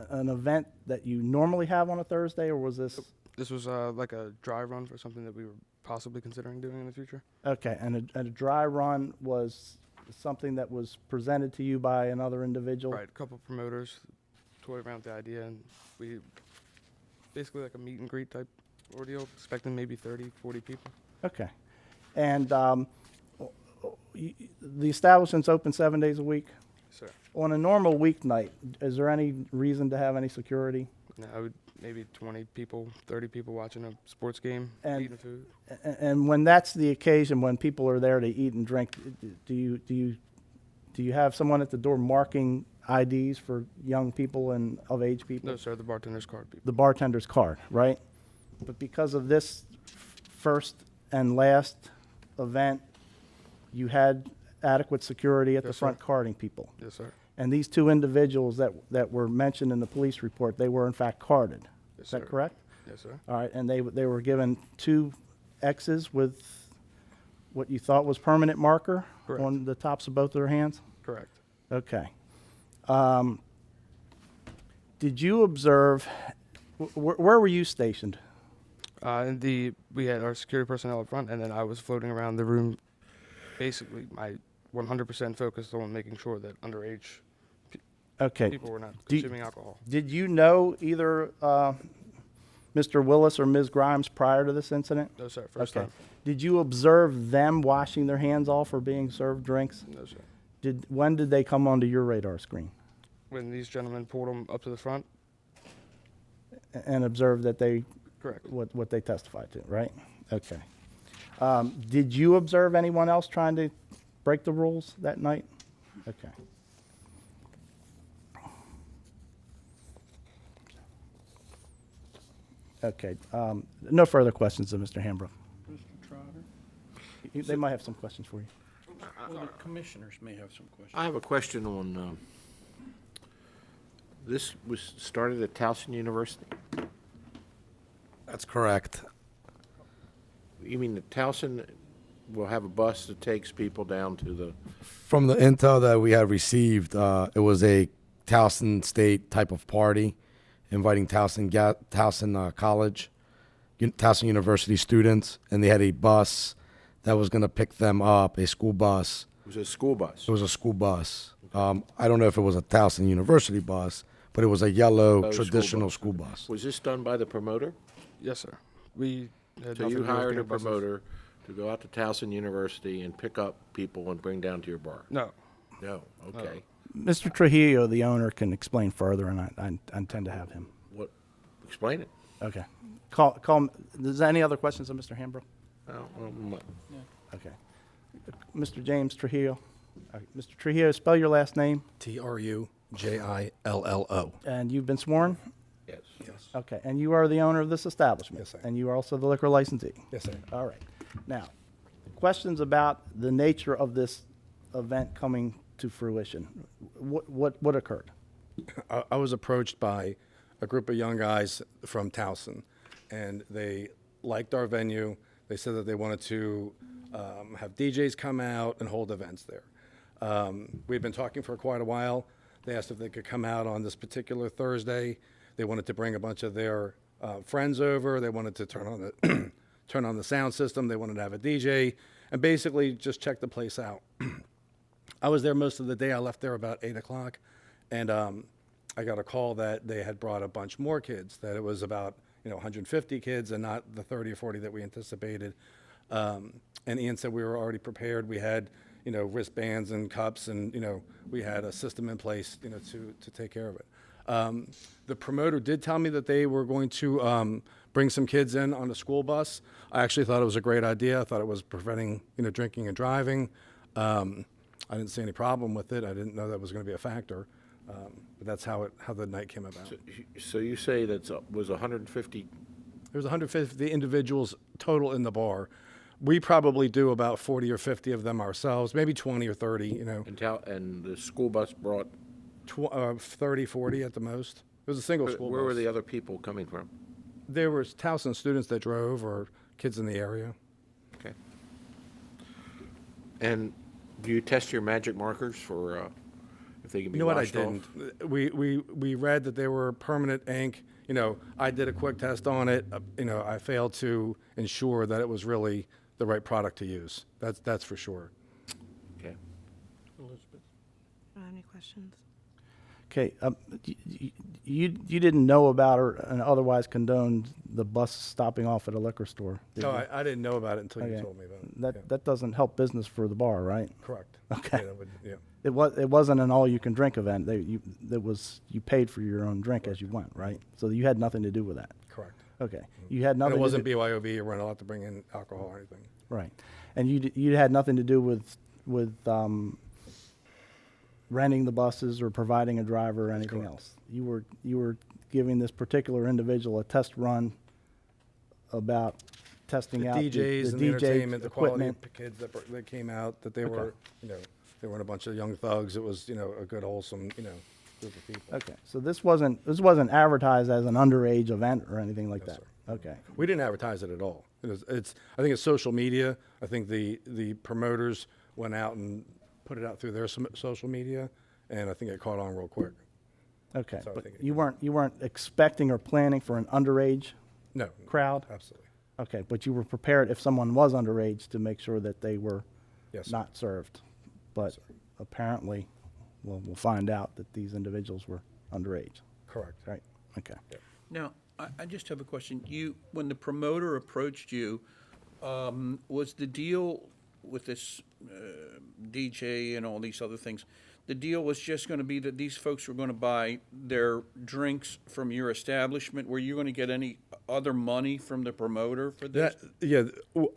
an event that you normally have on a Thursday, or was this? This was like a dry run for something that we were possibly considering doing in the future. Okay, and a dry run was something that was presented to you by another individual? Right, a couple promoters toyed around with the idea, and we basically like a meet and greet type ordeal, expecting maybe 30, 40 people. Okay. And the establishment's open 7 days a week? Sir. On a normal weeknight, is there any reason to have any security? No, I would maybe 20 people, 30 people watching a sports game, And- eating food. And when that's the occasion, when people are there to eat and drink, do you have someone at the door marking IDs for young people and of age people? No, sir, the bartender's card people. The bartender's card, right? But because of this first and last event, you had adequate security at the Yes, front sir. carding people. Yes, sir. And these two individuals that were mentioned in the police report, they were in fact carded. Yes, Is that sir. correct? Yes, sir. All right, and they were given 2 X's with what you thought was permanent marker Correct. on the tops of both of their hands? Correct. Okay. Did you observe, where were you stationed? We had our security personnel up front, and then I was floating around the room. Basically, my 100% focused on making sure that underage Okay. people were not Do- consuming alcohol. Did you know either Mr. Willis or Ms. Grimes prior to this incident? No, sir. First Okay. time. Did you observe them washing their hands off or being served drinks? No, sir. When did they come onto your radar screen When these gentlemen pulled them up to the front. and observed that they, Correct. what they testified to, right? Okay. Did you observe anyone else trying to break the rules that night? Okay. Okay, no further questions of Mr. Hambrook. Mr. Trotter? They might have some questions for you. Well, the commissioners may have some questions. I have a question on, this was started at Towson University? That's correct. You mean that Towson will have a bus that takes people down to the, From the intel that we had received, it was a Towson State type of party, inviting Towson College, Towson University students, and they had a bus that was going to pick them up, a school bus. it was a school bus? It was a school bus. I don't know if it was a Towson University bus, but it was a yellow Oh, school traditional bus. school bus. Was this done by the promoter? Yes, sir. We had So nothing you to do with hired a peanut buses. promoter to go out to Towson University and pick up people and bring down to your bar? No. No, okay. Mr. Trujillo, the owner, can explain further, and I intend to have him. What, explain it. Okay. Call. Is there any other questions of Mr. Hambrook? Okay. Mr. James Trujillo. Mr. Trujillo, spell your last name, TRUJILLO. and you've been sworn? Yes. Yes. Okay, and you are the owner of this establishment? Yes, I am. And you are also the liquor licensee? Yes, sir. All right. Now, questions about the nature of this event coming to fruition. What occurred? I was approached by a group of young guys from Towson, and they liked our venue. They said that they wanted to have DJs come out and hold events there. We'd been talking for quite a while. They asked if they could come out on this particular Thursday. They wanted to bring a bunch of their friends over. They wanted to turn on the turn on the sound system. They wanted to have a DJ and basically just check the place out. I was there most of the day. I left there about 8 o'clock, and I got a call that they had brought a bunch more kids, that it was about 150 kids and not the 30 or 40 that we anticipated. And Ian said we were already prepared. We had wristbands and cups, and we had a system in place to take care of it. The promoter did tell me that they were going to bring some kids in on a school bus. I actually thought it was a great idea. I thought it was preventing drinking and driving. I didn't see any problem with it. I didn't know that was going to be a factor. But that's how the night came about. So you say that was 150? There was 150 individuals total in the bar. We probably do about 40 or 50 of them ourselves, maybe 20 or 30, you know, And the school bus brought, 30, 40 at the most. It was a single school where bus. were the other people coming from? There was Towson students that drove or kids in the area. Okay. And do you test your magic markers for if they can be You know what, I washed off? didn't. We read that they were permanent ink. You know, I did a quick test on it. You know, I failed to ensure that it was really the right product to use. That's for sure. Okay. Elizabeth? Any questions? Okay, you didn't know about or and otherwise condoned the bus stopping off at a liquor store? did No, you? I didn't know about it until you Okay. told me about it. That Yeah. that doesn't help business for the bar, right? Correct. Okay. Yeah, that would- yeah. It wasn't an all-you-can-drink event. You paid for your own drink as you went, right? So you had nothing to do with that. Correct. Okay, you had And nothing. it wasn't to do, BYOB. You weren't allowed to bring in alcohol or anything. right, and you had nothing to do with renting the buses or providing a driver or anything else. You were giving this particular individual a test run about testing The out DJs and the DJ entertainment, the quality equipment. of kids that came out, that they were, you know, they weren't a bunch of young thugs. It was, you know, a good, wholesome, you know, group of people. Okay, so this wasn't advertised as an underage event or anything like that. Okay. We didn't advertise it at all. I think it's social media. I think the promoters went out and put it out through their social media, and I think it caught on real quick. Okay, So I but think you weren't expecting or planning for an underage No. crowd? Absolutely. Okay, but you were prepared if someone was underage to make sure that they were Yes, sir. not served. But apparently, well, we'll find out that these individuals were underage, Correct. right? Okay. Now, I just have a question. When the promoter approached you, was the deal with this DJ and all these other things, the deal was just going to be that these folks were going to buy their drinks from your establishment? Were you going to get any other money from the promoter for this?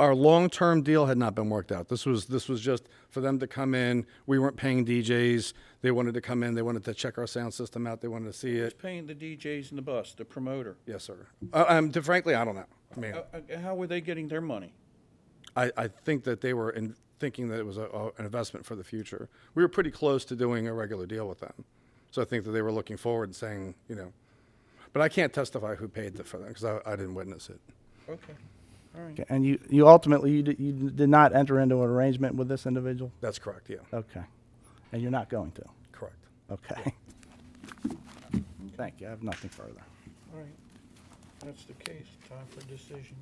Our long-term deal had not been worked out. This was just for them to come in. We weren't paying DJs. They wanted to come in. They wanted to check our sound system out. They wanted to see Who's it. paying the DJs and the bus, the promoter? Yes, sir. Frankly, I don't know. I mean, How were they getting their money? I think that they were thinking that it was an investment for the future. We were pretty close to doing a regular deal with them. So I think that they were looking forward and saying, you know, but I can't testify who paid for them because I didn't witness it. Okay, all right. Okay, and you ultimately, you did not enter into an arrangement with this individual? That's correct, yeah. Okay. And you're not going to? Correct. Okay. Thank you. I have nothing further. All right, that's the case. Time for decision.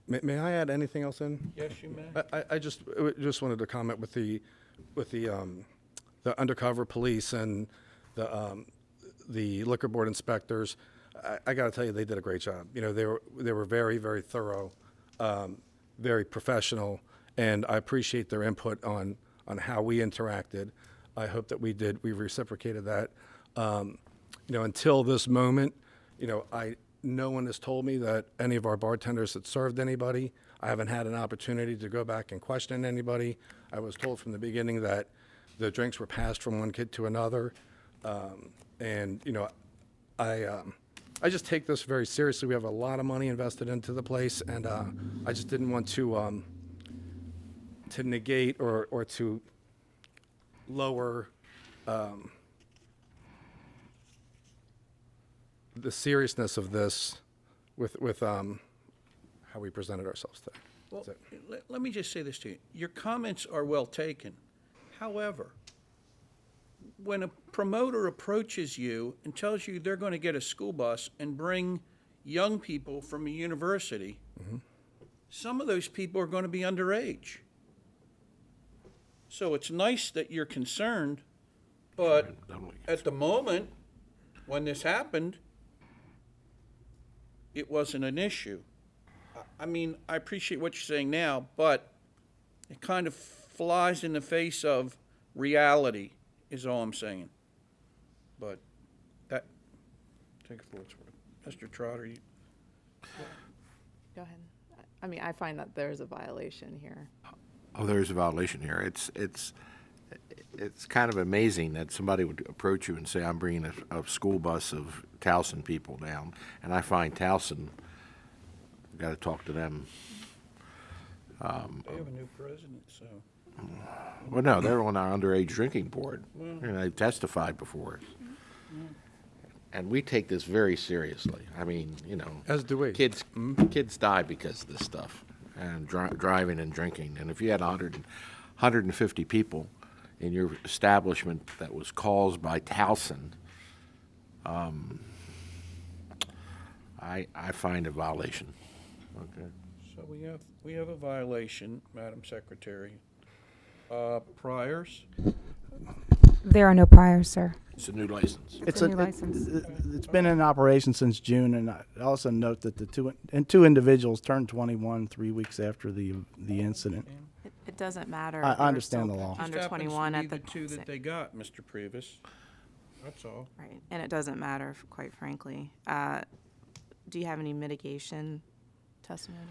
May I add anything else in? Yes, you may. I just wanted to comment with the undercover police and the liquor board inspectors. I got to tell you, they did a great job. You know, they were very, very thorough, very professional, and I appreciate their input on how we interacted. I hope that we reciprocated that. You know, until this moment, you know, no one has told me that any of our bartenders had served anybody. I haven't had an opportunity to go back and question anybody. I was told from the beginning that the drinks were passed from one kid to another. And, you know, I just take this very seriously. We have a lot of money invested into the place, and I just didn't want to negate or to lower the seriousness of this with how we presented ourselves today. Well, That's it. let me just say this to you. Your comments are well taken. However, when a promoter approaches you and tells you they're going to get a school bus and bring young people from a university, some of those people are going to be underage. So it's nice that you're concerned, but at the moment when this happened, it wasn't an issue. I mean, I appreciate what you're saying now, but it kind of flies in the face of reality, is all I'm saying. But that, take it for what it's worth. Mr. Trotter, you, Go ahead. I mean, I find that there's a violation here. Oh, there is a violation here. It's kind of amazing that somebody would approach you and say, I'm bringing a school bus of Towson people down. And I find Towson, got to talk to them They have a new president, so. Well, no, they're on our underage drinking board, and they've testified before us. And we take this very seriously. I mean, you know. As do we. Kids die because of this stuff, and driving and drinking. And if you had 150 people in your establishment that was caused by Towson, I find a violation. Okay. So we have a violation, Madam Secretary. Priors? There are no priors, sir. It's a new license. It's a new license. It's been in operation since June, and I also note that the two individuals turned 21 3 weeks after the incident. It doesn't matter. I if they're understand still the law. Just Under happens to 21 be at the. the two that they got, Mr. Previs. That's all. Right, and it doesn't matter, quite frankly. Do you have any mitigation testimony?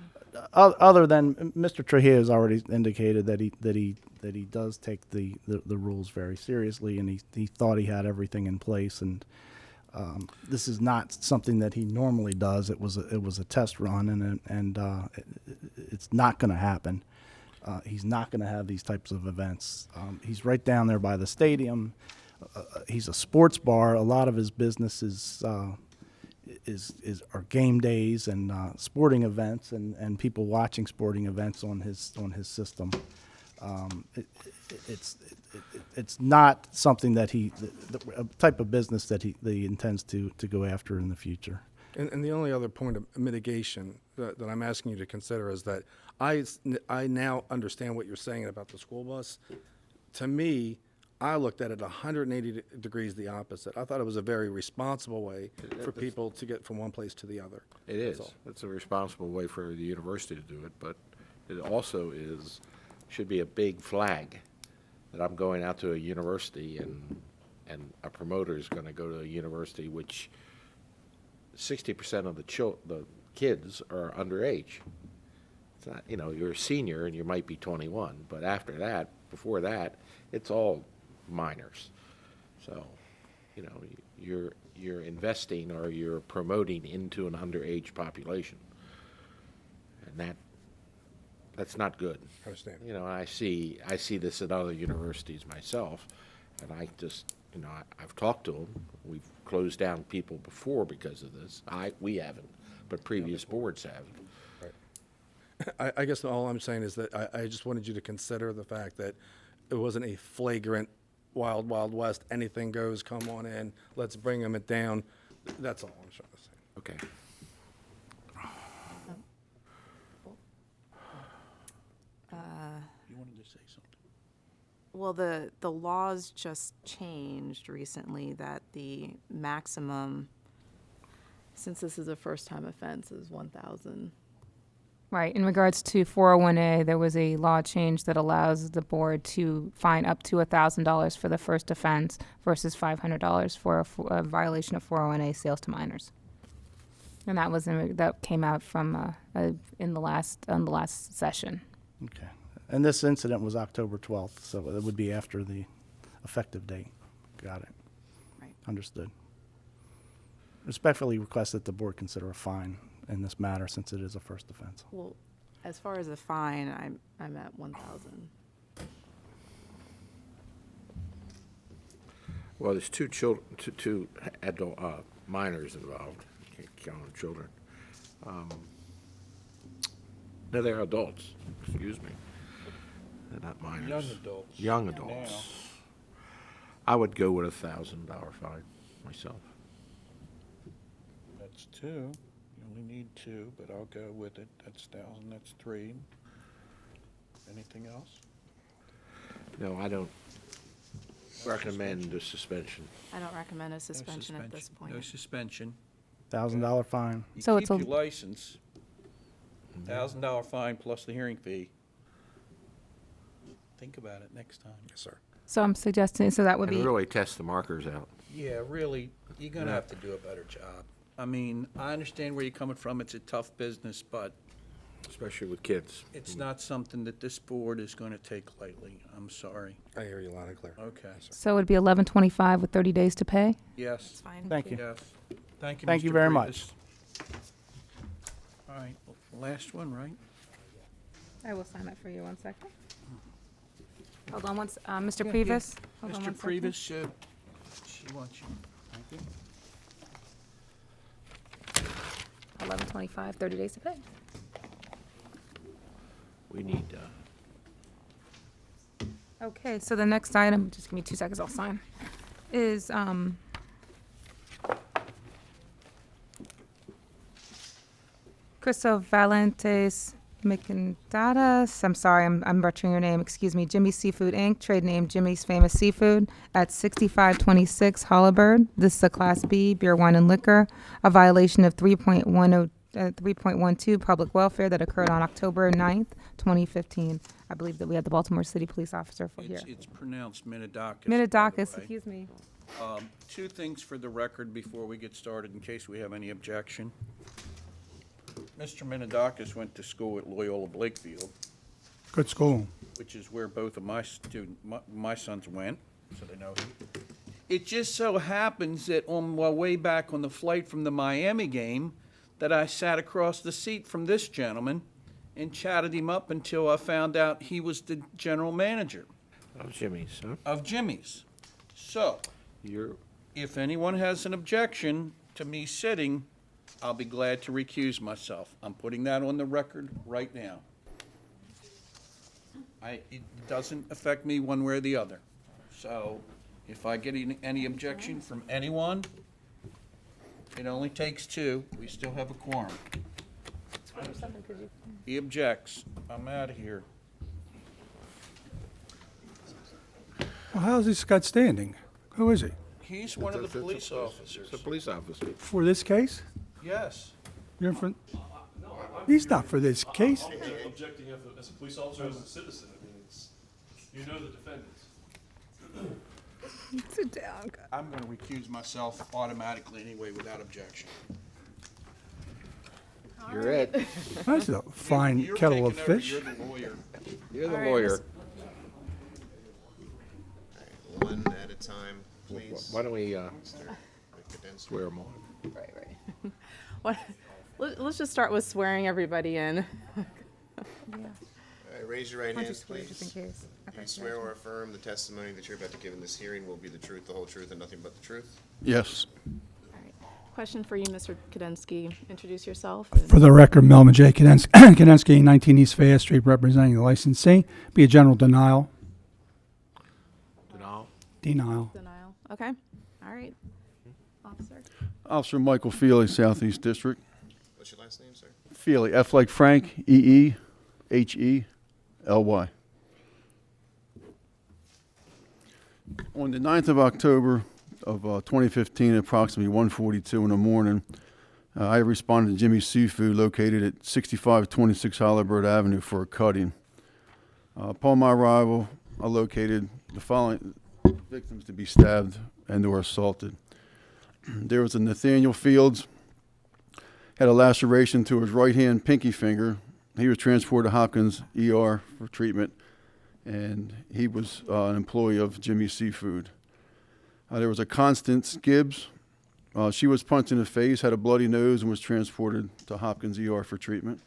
Other than Mr. Trujillo has already indicated that he does take the rules very seriously, and he thought he had everything in place, and this is not something that he normally does. It was a test run, and it's not going to happen. He's not going to have these types of events. He's right down there by the stadium. He's a sports bar. A lot of his business are game days and sporting events and people watching sporting events on his system. It's not something that a type of business that he intends to go after in the future. And the only other point of mitigation that I'm asking you to consider is that I now understand what you're saying about the school bus. To me, I looked at it 180 degrees the opposite. I thought it was a very responsible way for people to get from one place to the other. It is. It's a responsible way for the university to do it, but it also should be a big flag that I'm going out to a university and a promoter is going to go to a university which 60% of the kids are underage. It's not, you're a senior and you might be 21, but before that, it's all minors. So, you're investing or you're promoting into an underage population, and that's not good. I understand. I see this at other universities myself, and I just, I've talked to them. We've closed down people before because of this. We haven't, but previous boards have. I guess all I'm saying is that I just wanted you to consider the fact that it wasn't a flagrant wild, wild west, anything goes, come on in, let's bring them it down. That's all I'm trying to say. Okay. You wanted to say something? Well, the laws just changed recently that the maximum, since this is a first-time offense, is 1,000. Right. In regards to 401A, there was a law change that allows the board to fine up to $1,000 for the first offense versus $500 for a violation of 401A sales to minors. And that came out from in the last session. Okay. And this incident was October 12th, so it would be after the effective date. Got it. Right. Understood. Respectfully request that the board consider a fine in this matter since it is a first offense. Well, as far as a fine, I'm at 1,000. Well, there's two adult minors involved. Can't count them children. No, they're adults. Excuse me. They're not minors. Young adults. Young Now. adults. I would go with $1,000 fine myself. That's two. You only need two, but I'll go with it. That's 1,000, that's 3. Anything else? No, I don't recommend the suspension. I don't recommend a No suspension at this point. No suspension. $1,000 fine. You So keep it's a- your license, $1,000 fine plus the hearing fee. Think about it next time. Yes, sir. So I'm suggesting, so that would And be, really test the markers out. Yeah, really, you're gonna have to do a better job. I mean, I understand where you're coming from. It's a tough business, but Especially with kids. it's not something that this board is gonna take lightly. I'm sorry. I hear you loud and clear. Okay. so it would be $11.25 with 30 days to pay? Yes. It's fine. Thank you. Yes. Thank you, Thank you Mr. very Previs. much. All right, last one, right? I will sign that for you, 1 second. Hold on Mr. Previs? Hold on Mr. 1 second. Previs, she wants you. Thank you. 11/25, 30 days to pay. We need, Okay, so the next item, just give me 2 seconds, I'll sign, is, Crystal Valentes McIndadas, I'm sorry, I'm butchering your name, excuse me, Jimmy's Seafood Inc., trade name Jimmy's Famous Seafood, at 6526 Hollibird. This is a Class B, beer, wine, and liquor, a violation of 3.12 public welfare that occurred on October 9th, 2015. I believe that we had the Baltimore City Police Officer for here. It's pronounced Minidakis. Minidakis, excuse me. Two things for the record before we get started, in case we have any objection. Mr. Minidakis went to school at Loyola Blakefield, Good school. which is where both of my sons went, so they know him. It just so happens that on my way back on the flight from the Miami game, that I sat across the seat from this gentleman and chatted him up until I found out he was the general manager of Jimmy's, huh? of Jimmy's. So, if anyone has an objection to me sitting, I'll be glad to recuse myself. I'm putting that on the record right now. It doesn't affect me one way or the other. So, if I get any objection from anyone, it only takes two. We still have a quorum. He objects. I'm out of here. Well, how's this Scott standing? Who is he? He's one of the police officers. It's a police officer. For this case? Yes. You're in front? He's not for this case. Objecting as a police officer, as a citizen, I mean, you know the defendants. Sit down. I'm going to recuse myself automatically anyway without objection. You're it. That's a fine You're kettle of taking over. fish. You're the lawyer. You're the All right, lawyer. One at a time, please. Why don't we, Mr. Kudensky. swear them on? Right. Let's just start with swearing everybody in. All right, raise your right Why don't you hands, swear just in please. case? Do you swear or affirm the testimony that you're about to give in this hearing will be the truth, the whole truth, and nothing but the truth? Yes. All right. Question for you, Mr. Kudensky. Introduce yourself. For the record, Melvin J. Kudensky, 19 East Fayette Street, representing the licensee. Be a general denial. Denial. Denial. Okay. All right. Officer. Officer Michael Feely, Southeast District. What's your last name, sir? Feely, F like Frank, E-E-H-E-L-Y. On the 9th of October of 2015, at approximately 1:42 in the morning, I responded to Jimmy's Seafood located at 6526 Hollibird Avenue for a cutting. Upon my arrival, I located the following victims to be stabbed and or assaulted. There was a Nathaniel Fields, had a laceration to his right hand pinky finger. He was transported to Hopkins ER for treatment, and he was an employee of Jimmy's Seafood. There was a Constance Gibbs. She was punched in the face, had a bloody nose, and was transported to Hopkins ER for treatment.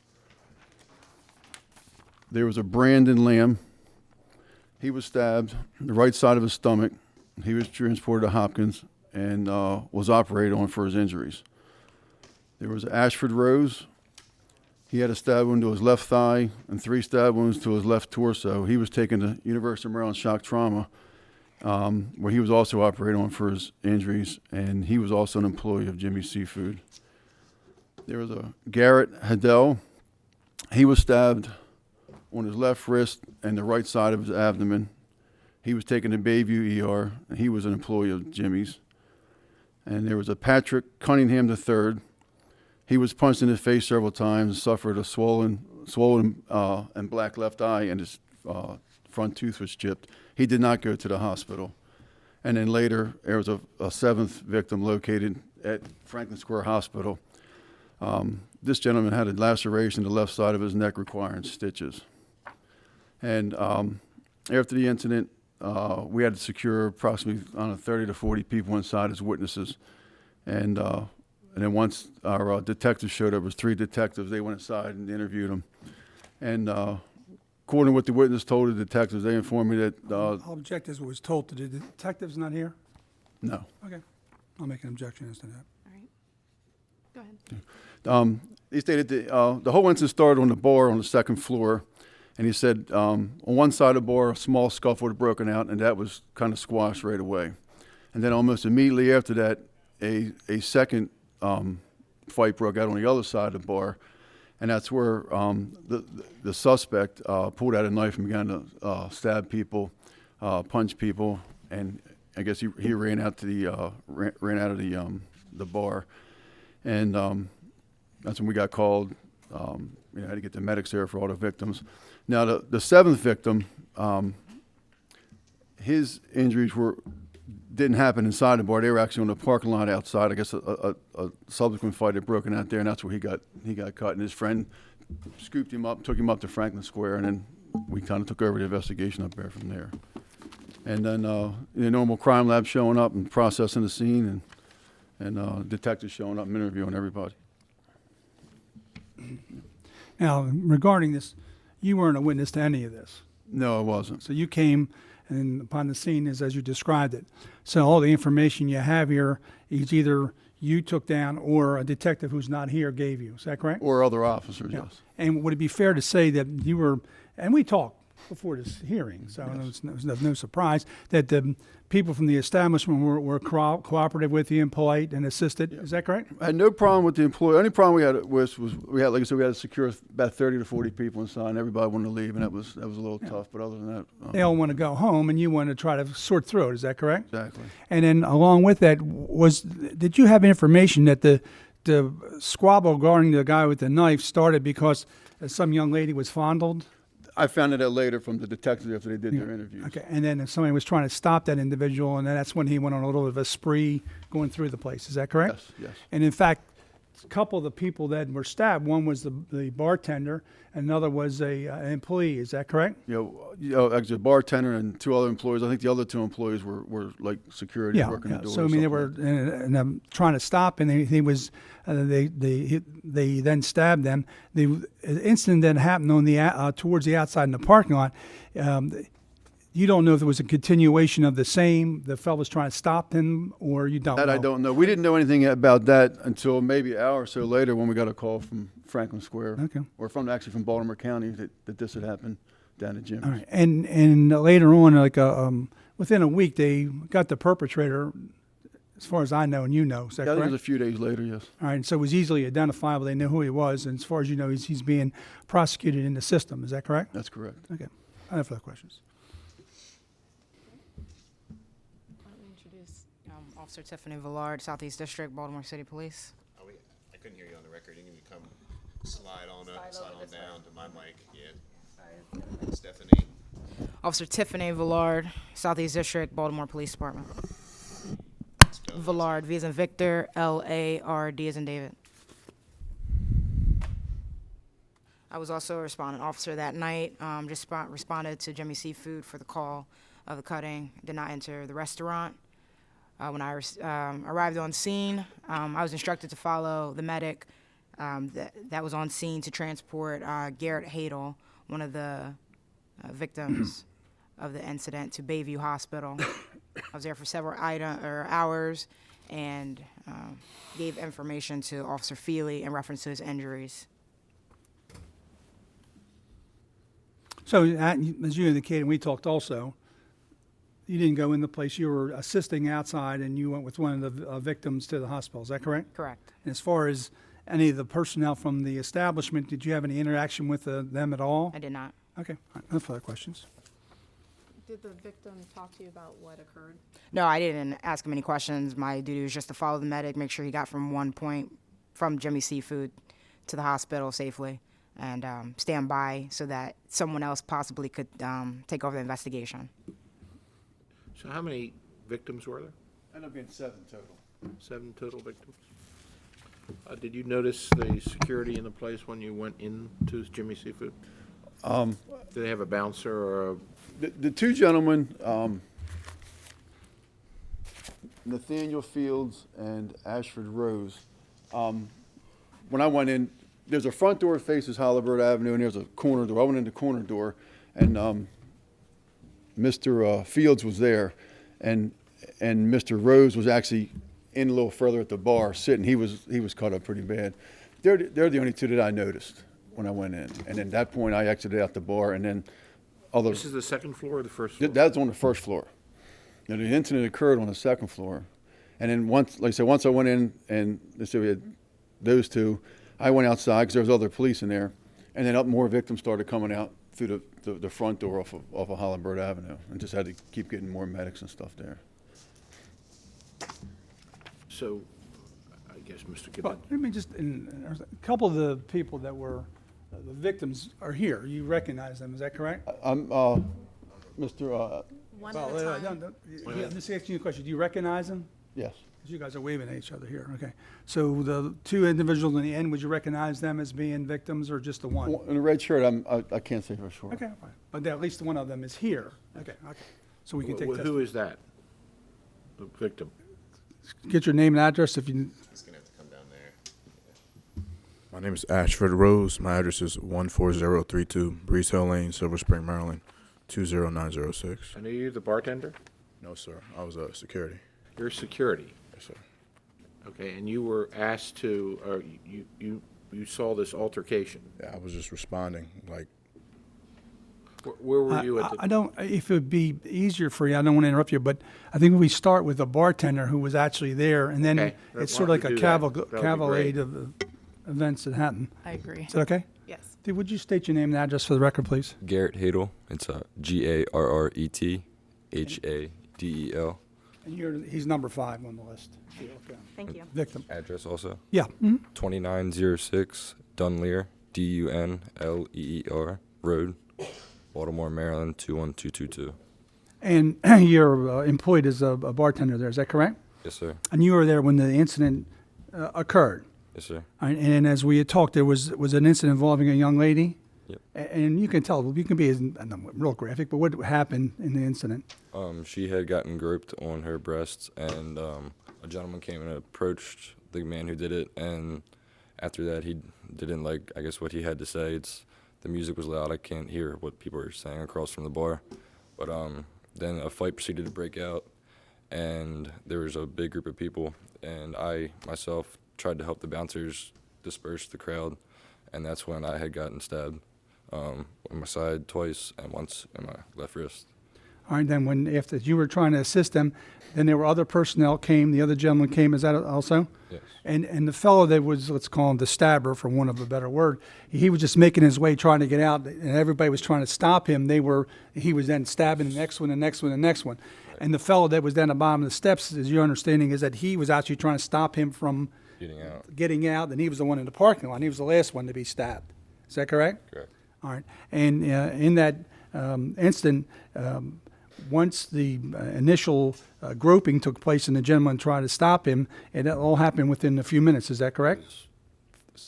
There was a Brandon Lamb. He was stabbed the right side of his stomach. He was transported to Hopkins and was operated on for his injuries. There was Ashford Rose. He had a stab wound to his left thigh and 3 stab wounds to his left torso. He was taken to University of Maryland Shock Trauma, where he was also operated on for his injuries, and he was also an employee of Jimmy's Seafood. There was a Garrett Haddell. He was stabbed on his left wrist and the right side of his abdomen. He was taken to Bayview ER, and he was an employee of Jimmy's. And there was a Patrick Cunningham III. He was punched in the face several times and suffered a swollen and black left eye, and his front tooth was chipped. He did not go to the hospital. And then later, there was a 7th victim located at Franklin Square Hospital. This gentleman had a laceration to the left side of his neck requiring stitches. And after the incident, we had to secure approximately 30 to 40 people inside as witnesses. And then once our detectives showed up, it was 3 detectives. They went inside and interviewed him. And according to what the witness told the detectives, they informed me that, I'll object as was told to the detective's not here? no. Okay. I'll make an objection as to that. All right. Go ahead. He stated the whole incident started on the bar on the second floor, and he said on one side of the bar, a small scuffle had broken out, and that was kind of squashed right away. And then almost immediately after that, a second fight broke out on the other side of the bar, and that's where the suspect pulled out a knife and began to stab people, punch people, and I guess he ran out to the ran out of the bar, and that's when we got called. Had to get the medics there for all the victims. Now the seventh victim, his injuries didn't happen inside the bar. They were actually on the parking lot outside. I guess a subsequent fight had broken out there, and that's where he got cut. And his friend scooped him up, took him up to Franklin Square, and then we kind of took over the investigation up there from there. And then the normal crime lab showing up and processing the scene, and detectives showing up and interviewing everybody. Now, regarding this, you weren't a witness to any of this. No, I wasn't. So you came and upon the scene as you described it. So all the information you have here is either you took down or a detective who's not here gave you. Is that correct? Or other officers, Yeah. yes. And would it be fair to say that you were, and we talked before this hearing, so it was no surprise, that the people from the establishment were cooperative with you and polite and assisted. Is that correct? I had no problem with the employee. Only problem we had was we had, like I said, we had to secure about 30 to 40 people inside, and everybody wanted to leave, and that was a little tough. But other than that, They all want to go home, and you want to try to sort through it. Is that correct? Exactly. And then along with that, did you have information that the squabble regarding the guy with the knife started because some young lady was fondled? I found it out later from the detectives after they did their interviews. Okay, and then if somebody was trying to stop that individual, and then that's when he went on a little bit of a spree going through the place. Is that correct? Yes, yes. And in fact, a couple of the people that were stabbed, one was the bartender, another was an employee. Is that correct? Actually, a bartender and two other employees. I think the other two employees were like security working the door. So I mean, they were trying to stop, and they then stabbed them. The incident that happened on towards the outside in the parking lot. You don't know if there was a continuation of the fellow was trying to stop him, or you don't know? That I don't know. We didn't know anything about that until maybe an hour or so later when we got a call from Franklin Square. Okay. Or from Baltimore County that this had happened down at Jim's. All right. And later on, within a week, they got the perpetrator, as far as I know and you know. Is that correct? That was a few days later, yes. All right. So it was easily identifiable. They knew who he was. And as far as you know, he's being prosecuted in the system. Is that correct? That's correct. Okay. I have further questions. Officer Tiffany Villard, Southeast District, Baltimore City Police. I couldn't hear you on the record. You need to come slide on down to my mic. Yeah. Stephanie. Officer Tiffany Villard, Southeast District, Baltimore Police Department. Villard, V as in Victor, L-A-R-D as in David. I was also a responding officer that night. Responded to Jimmy Seafood for the call of the cutting. Did not enter the restaurant. When I arrived on scene, I was instructed to follow the medic that was on scene to transport Garrett Hadel, one of the victims of the incident, to Bayview Hospital. I was there for several hours and gave information to Officer Feely in reference to his injuries. So as you indicated, we talked also, you didn't go in the place. You were assisting outside, and you went with one of the victims to the hospital. Is that correct? Correct. And as far as any of the personnel from the establishment, did you have any interaction with them at all? I did not. Okay. All right. No further questions. Did the victim talk to you about what occurred? No, I didn't ask him any questions. My duty was just to follow the medic, make sure he got from one point from Jimmy Seafood to the hospital safely, and stand by so that someone else possibly could take over the investigation. So how many victims were there? Ended up being 7 total. 7 total victims. Did you notice the security in the place when you went into Jimmy Seafood? Did they have a bouncer or a... The two gentlemen, Nathaniel Fields and Ashford Rose, when I went in, there's a front door that faces Holabird Avenue, and there's a corner door. I went in the corner door, and Mr. Fields was there, and Mr. Rose was actually in a little further at the bar sitting. He was cut up pretty bad. They're the only two that I noticed when I went in, and at that point I exited out the bar, and then other. This is the second floor or the first floor? That's on the first floor. Now, the incident occurred on the second floor, and then once, like I said, once I went in and they said we had those two, I went outside because there was other police in there, and then more victims started coming out through the front door off of Hollenberg Avenue, and just had to keep getting more medics and stuff there. So, I guess Mr. Gibbon. But let me just, a couple of the people that were, the victims are here. You recognize them, is that correct? I'm, Mr. One at a time. I'm just asking you a question. Do you recognize them? Yes. 'Cause you guys are waving at each other here, okay. So the two individuals in the end, would you recognize them as being victims or just the one? In the red shirt, I can't say for sure. Okay, fine. But at least one of them is here. Okay. So we can take Who testimony. is that? The victim? Get your name and address if you, He's gonna have to come down there. My name is Ashford Rose. My address is 14032 Breeze Hill Lane, Silver Spring, Maryland, 20906. And are you the bartender? No, sir. I was a security. You're security. Yes, sir. Okay, and you were asked to, or you saw this altercation. Yeah, I was just responding. Like, Where were you at the? I don't, if it would be easier for you, I don't want to interrupt you, but I think we start with the bartender who was actually there, and then Okay, it's why sort of don't like we a do that? That would be cavalcade great. of events that happen. I agree. Is that okay? Yes. Dude, would you state your name and address for the record, please? Garrett Hadel. It's Garret Hadel. And he's number 5 on the list. Okay. Thank you. Victim. Address also. Yeah. 2906 Dunleer, Dunleer Road, Baltimore, Maryland 21222. And you're employed as a bartender there, is that correct? Yes, sir. And you were there when the incident occurred? Yes, sir. And as we had talked, there was an incident involving a young lady? Yep. And you can tell, you can be real graphic, but what happened in the incident? She had gotten groped on her breasts, and a gentleman came and approached the man who did it, and after that, he didn't like, I guess, what he had to say. The music was loud. I can't hear what people are saying across from the bar. But then a fight proceeded to break out, and there was a big group of people, and I, myself, tried to help the bouncers disperse the crowd, and that's when I had gotten stabbed on my side twice and once in my left wrist. All right, then after you were trying to assist them, then there were other personnel came, the other gentleman came, is that also? Yes. And the fellow that was, let's call him the stabber, for want of a better word, he was just making his way trying to get out, and everybody was trying to stop him. He was then stabbing the next one, the next one, the next one. Right. And the fellow that was down the bottom of the steps, as your understanding, is that he was actually trying to stop him from getting out, and he was the one in the parking lot. He was the last one to be stabbed. Is that correct? Correct. All right. And in that incident, once the initial groping took place and the gentleman tried to stop him, it all happened within a few minutes. Is that correct?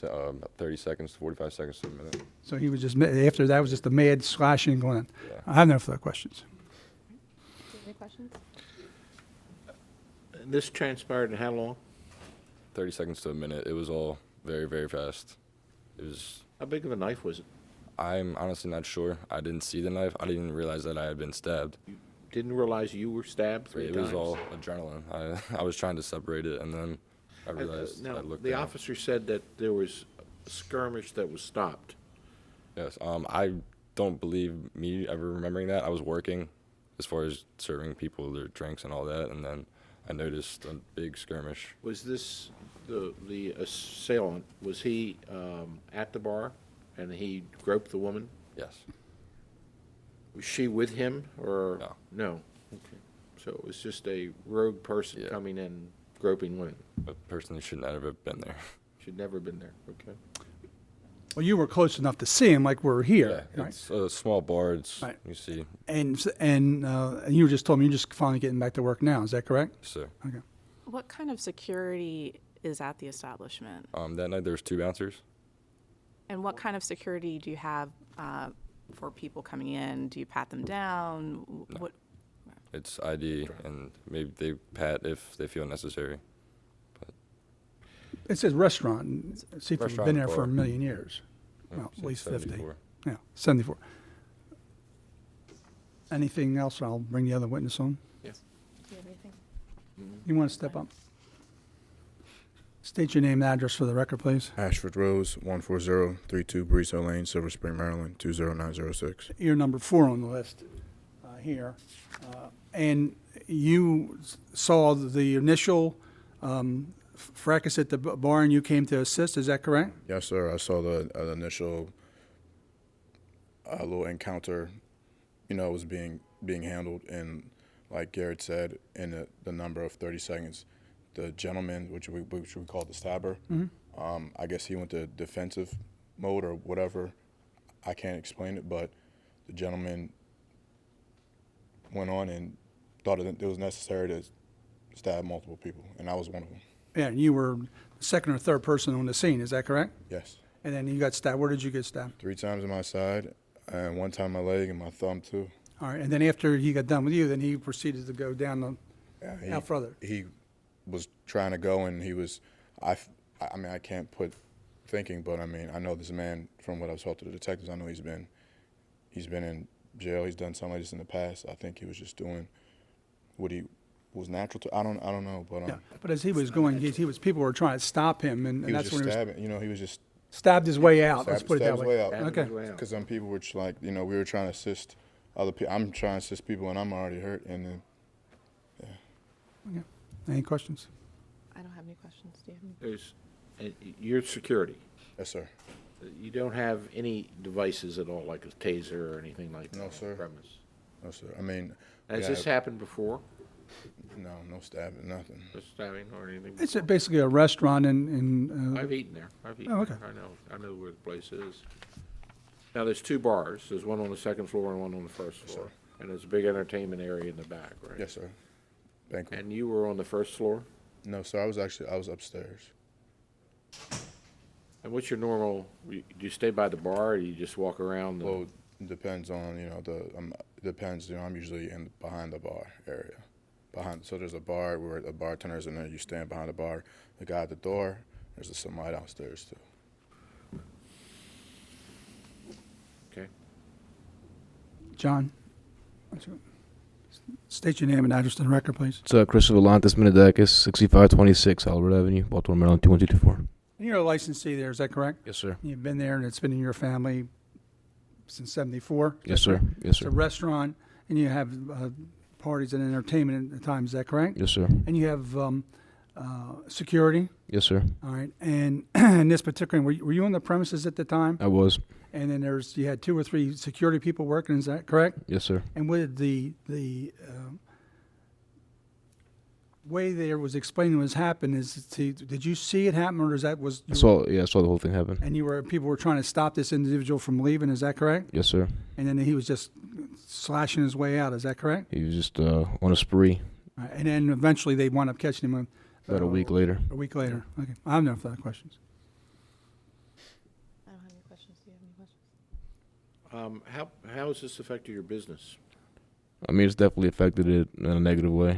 About 30 seconds to 45 seconds to a minute. So he was just, after that was just a mad slashing going on. Yeah. I have no further questions. Any questions? This transpired in how long? 30 seconds to a minute. It was all very, very fast. It was. How big of a knife was it? I'm honestly not sure. I didn't see the knife. I didn't even realize that I had been stabbed. You didn't realize you were stabbed 3 It times? was all adrenaline. I was trying to separate it, and then I realized Now, I looked the down. officer said that there was a skirmish that was stopped. Yes. I don't believe me ever remembering that. I was working as far as serving people their drinks and all that, and then I noticed a big skirmish. Was this, the assailant, was he at the bar and he groped the woman? Yes. Was she with him or? No. No. Okay. So it was just a rogue person coming in groping women. A person who should never have been there. Should never have been there. Okay. Well, you were close enough to see him, like we're here. Yeah, right? it's a small bar. It's Right. you see. And you just told me you're just finally getting back to work now. Is that correct? Yes, sir. Okay. What kind of security is at the establishment? That night there was 2 bouncers. And what kind of security do you have for people coming in? Do you pat them down? What? It's ID, and maybe they pat if they feel necessary. It says restaurant. Seafood's Restaurant been there bar. for a million years. Yeah, Well, at since least 50. 74. Yeah, 74. Anything else? I'll bring the other witness on. Yes. Do you have anything? You want to step up? State your name and address for the record, please. Ashford Rose, 14032 Breeze Hill Lane, Silver Spring, Maryland, 20906. You're number 4 on the list here. And you saw the initial fracas at the bar and you came to assist, is that correct? Yes, sir. I saw the initial little encounter, was being handled, and like Garrett said, in the number of 30 seconds, the gentleman, which we call the stabber, I guess he went to defensive mode or whatever. I can't explain it, but the gentleman went on and thought it was necessary to stab multiple people, and I was one of them. Yeah, and you were the second or third person on the scene, is that correct? Yes. And then you got stabbed. Where did you get stabbed? 3 times in my side, and 1 time my leg and my thumb too. All right, and then after he got done with you, then he proceeded to go down out further. He was trying to go, and he was, I mean, I can't put thinking, but I mean, I know this man from what I've talked to the detectives. I know he's been in jail. He's done something like this in the past. I think he was just doing what he was natural to. I don't know, but Yeah, but as he was going, people were trying to stop him, and he was that's just when he was stabbing. He was just stabbed his way out. Let's put it that stabbed his way. out. Okay. Because some people were just like, we were trying to assist other people. I'm trying to assist people, and I'm already hurt, and then, Okay. Any questions? I don't have any questions. Do you have any? There's, you're security. Yes, sir. You don't have any devices at all, like a taser or anything like that? No, sir. on premise? No, sir. I mean, Has this happened before? No, no stabbing, nothing. No stabbing or anything? It's basically a restaurant in I've eaten there. I've eaten Oh, okay. there. I know where the place is. Now, there's 2 bars. There's one on the 2nd floor and one on the 1st floor. sir. And there's a big entertainment area in the back, right? Yes, sir. Banquet. And you were on the 1st floor? No, sir. I was upstairs. And what's your normal, do you stay by the bar or you just walk around? Well, it depends on, depends, I'm usually behind the bar area. So there's a bar where the bartender's in there, you stand behind the bar, the guy at the door, there's some light downstairs too. Okay. John. State your name and address to the record, please. It's Christopher Lantis Menedakis, 6526 Albert Avenue, Baltimore, Maryland, 21224. And you're a licensee there, is that correct? Yes, sir. You've been there, and it's been in your family since '74? Yes, sir. Yes, sir. It's a restaurant, and you have parties and entertainment at times, is that correct? Yes, sir. And you have security? Yes, sir. All right, and in this particular, were you on the premises at the time? I was. And then you had 2 or 3 security people working, is that correct? Yes, sir. And with the way there was explaining what's happened did you see it happen, or I saw the whole thing happen. and people were trying to stop this individual from leaving, is that correct? Yes, sir. And then he was just slashing his way out, is that correct? He was just on a spree. All right, and then eventually they wound up catching him About a week later. A week later, okay. I have no further questions. I don't have any questions. Do you have any questions? How has this affected your business? I mean, it's definitely affected it in a negative way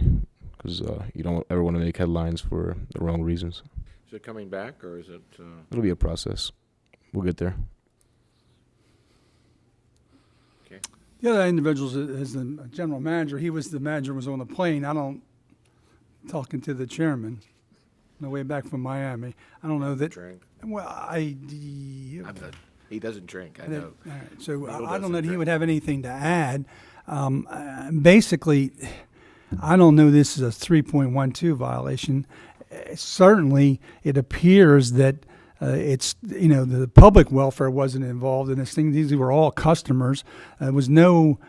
because you don't ever want to make headlines for the wrong reasons. Is it coming back, or is it? It'll be a process. We'll get there. Okay. The other individuals is the general manager. The manager was on the plane. Talking to the chairman on the way back from Miami. I don't know that. Drink. Well, He doesn't drink, I And then- know. all right, so Neil I don't doesn't know that he drink. would have anything to add. Basically, I don't know this is a 3.12 violation. Certainly, it appears that it's, the public welfare wasn't involved in this thing. These were all customers. There was no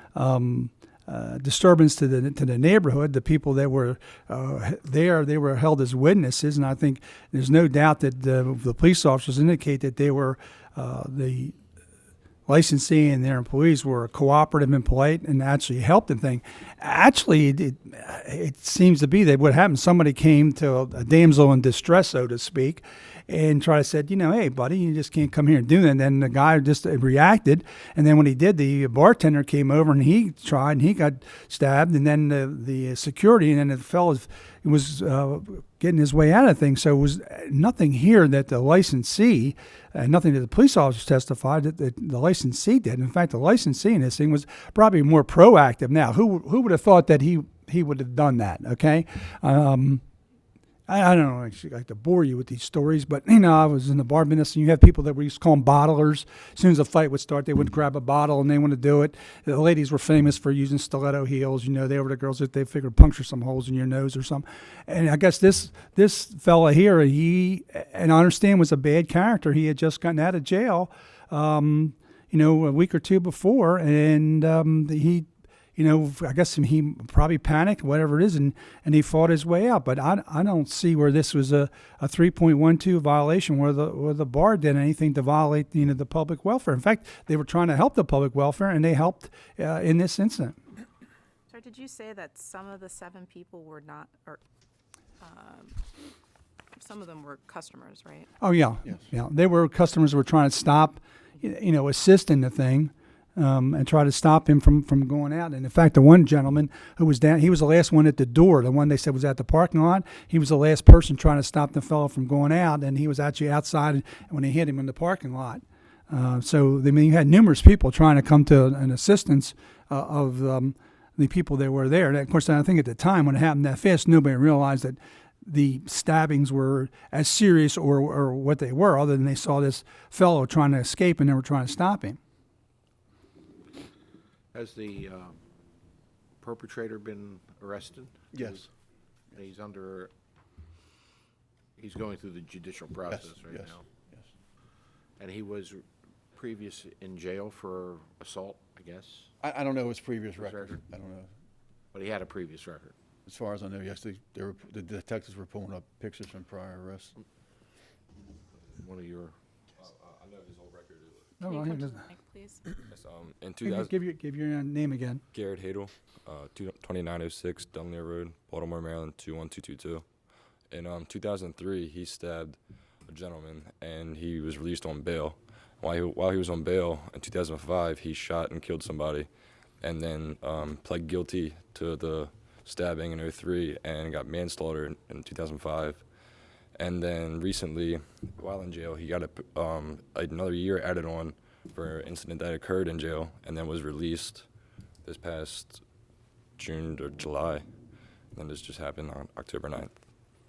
disturbance to the neighborhood. The people that were there, they were held as witnesses, and I think there's no doubt that the police officers indicate that they were the licensee and their employees were cooperative and polite and actually helped the thing. Actually, it seems to be that what happened, somebody came to a damsel in distress, so to speak, and tried to said, hey, buddy, you just can't come here and do that. And then the guy just reacted. And then when he did, the bartender came over and he tried and he got stabbed. And then the security, and then the fellow was getting his way out of things. So it was nothing here that the licensee, nothing that the police officers testified that the licensee did. In fact, the licensee in this thing was probably more proactive. Now, who would have thought that he would have done that? Okay. I don't know, actually, like to bore you with these stories, but I was in the bar business, and you have people that we used to call them bottlers. As soon as a fight would start, they would grab a bottle and they want to do it. The ladies were famous for using stiletto heels. They were the girls that they figured puncture some holes in your nose or something. And I guess this fella here, and I understand was a bad character. He had just gotten out of jail, a week or two before, and he. I guess he probably panicked, whatever it is, and he fought his way out. But I don't see where this was a 3.12 violation where the bar did anything to violate the public welfare. In fact, they were trying to help the public welfare, and they helped in this incident. Sorry, did you say that some of the 7 people were not, or some of them were customers, right? Oh yeah, yeah. They were customers who were trying to stop, assist in the thing. And try to stop him from going out. And in fact, the one gentleman who was down, he was the last one at the door. The one they said was at the parking lot. He was the last person trying to stop the fellow from going out, and he was actually outside when they hit him in the parking lot. You had numerous people trying to come to an assistance of the people that were there. And of course, I think at the time when it happened that fast, nobody realized that the stabbings were as serious or what they were, other than they saw this fellow trying to escape and they were trying to stop him. Has the perpetrator been arrested? Yes. He's going through the judicial process right yes, now. Yes. And he was previous in jail for assault, I guess? I don't know his previous record. I don't know. But he had a previous record. As far as I know, yes, the detectives were pulling up pictures from prior arrests. One of your... I know his whole record. No, Can you he come to doesn't. the mic, please? Yes, in 2000, Give your name again. Garrett Hadel, 2906 Dunleer Road, Baltimore, Maryland, 21222. In 2003, he stabbed a gentleman, and he was released on bail. While he was on bail in 2005, he shot and killed somebody, and then pled guilty to the stabbing in 2003 and got manslaughter in 2005. And then recently, while in jail, he got another year added on for an incident that occurred in jail, and then was released this past June or July. And then this just happened on October 9th.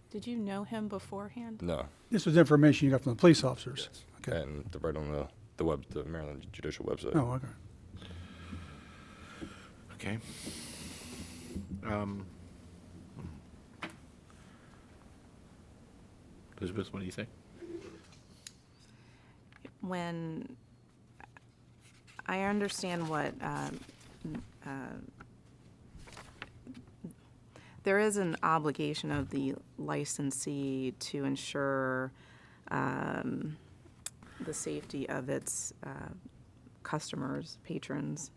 Did you know him beforehand? No. This was information you got from the police officers. Okay. And right on the Maryland Judicial website. Oh, okay. Okay. Elizabeth, what do you think? When I understand what there is an obligation of the licensee to ensure the safety of its customers, patrons.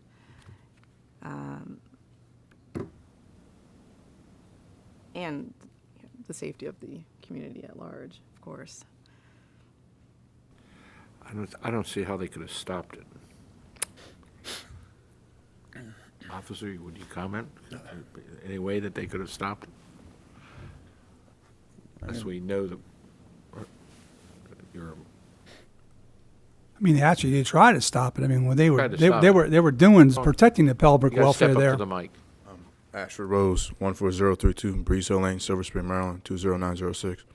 And the safety of the community at large, of course. I don't see how they could have stopped it. Officer, would you comment? Any way that they could have stopped it? As we know that you're... I mean, actually, they tried to stop it. I mean, what they were Tried to stop it. they were doing is protecting the public You gotta welfare step there. up to the mic. Ashford Rose, 14032, Breeze Hill Lane, Silver Spring, Maryland, 20906.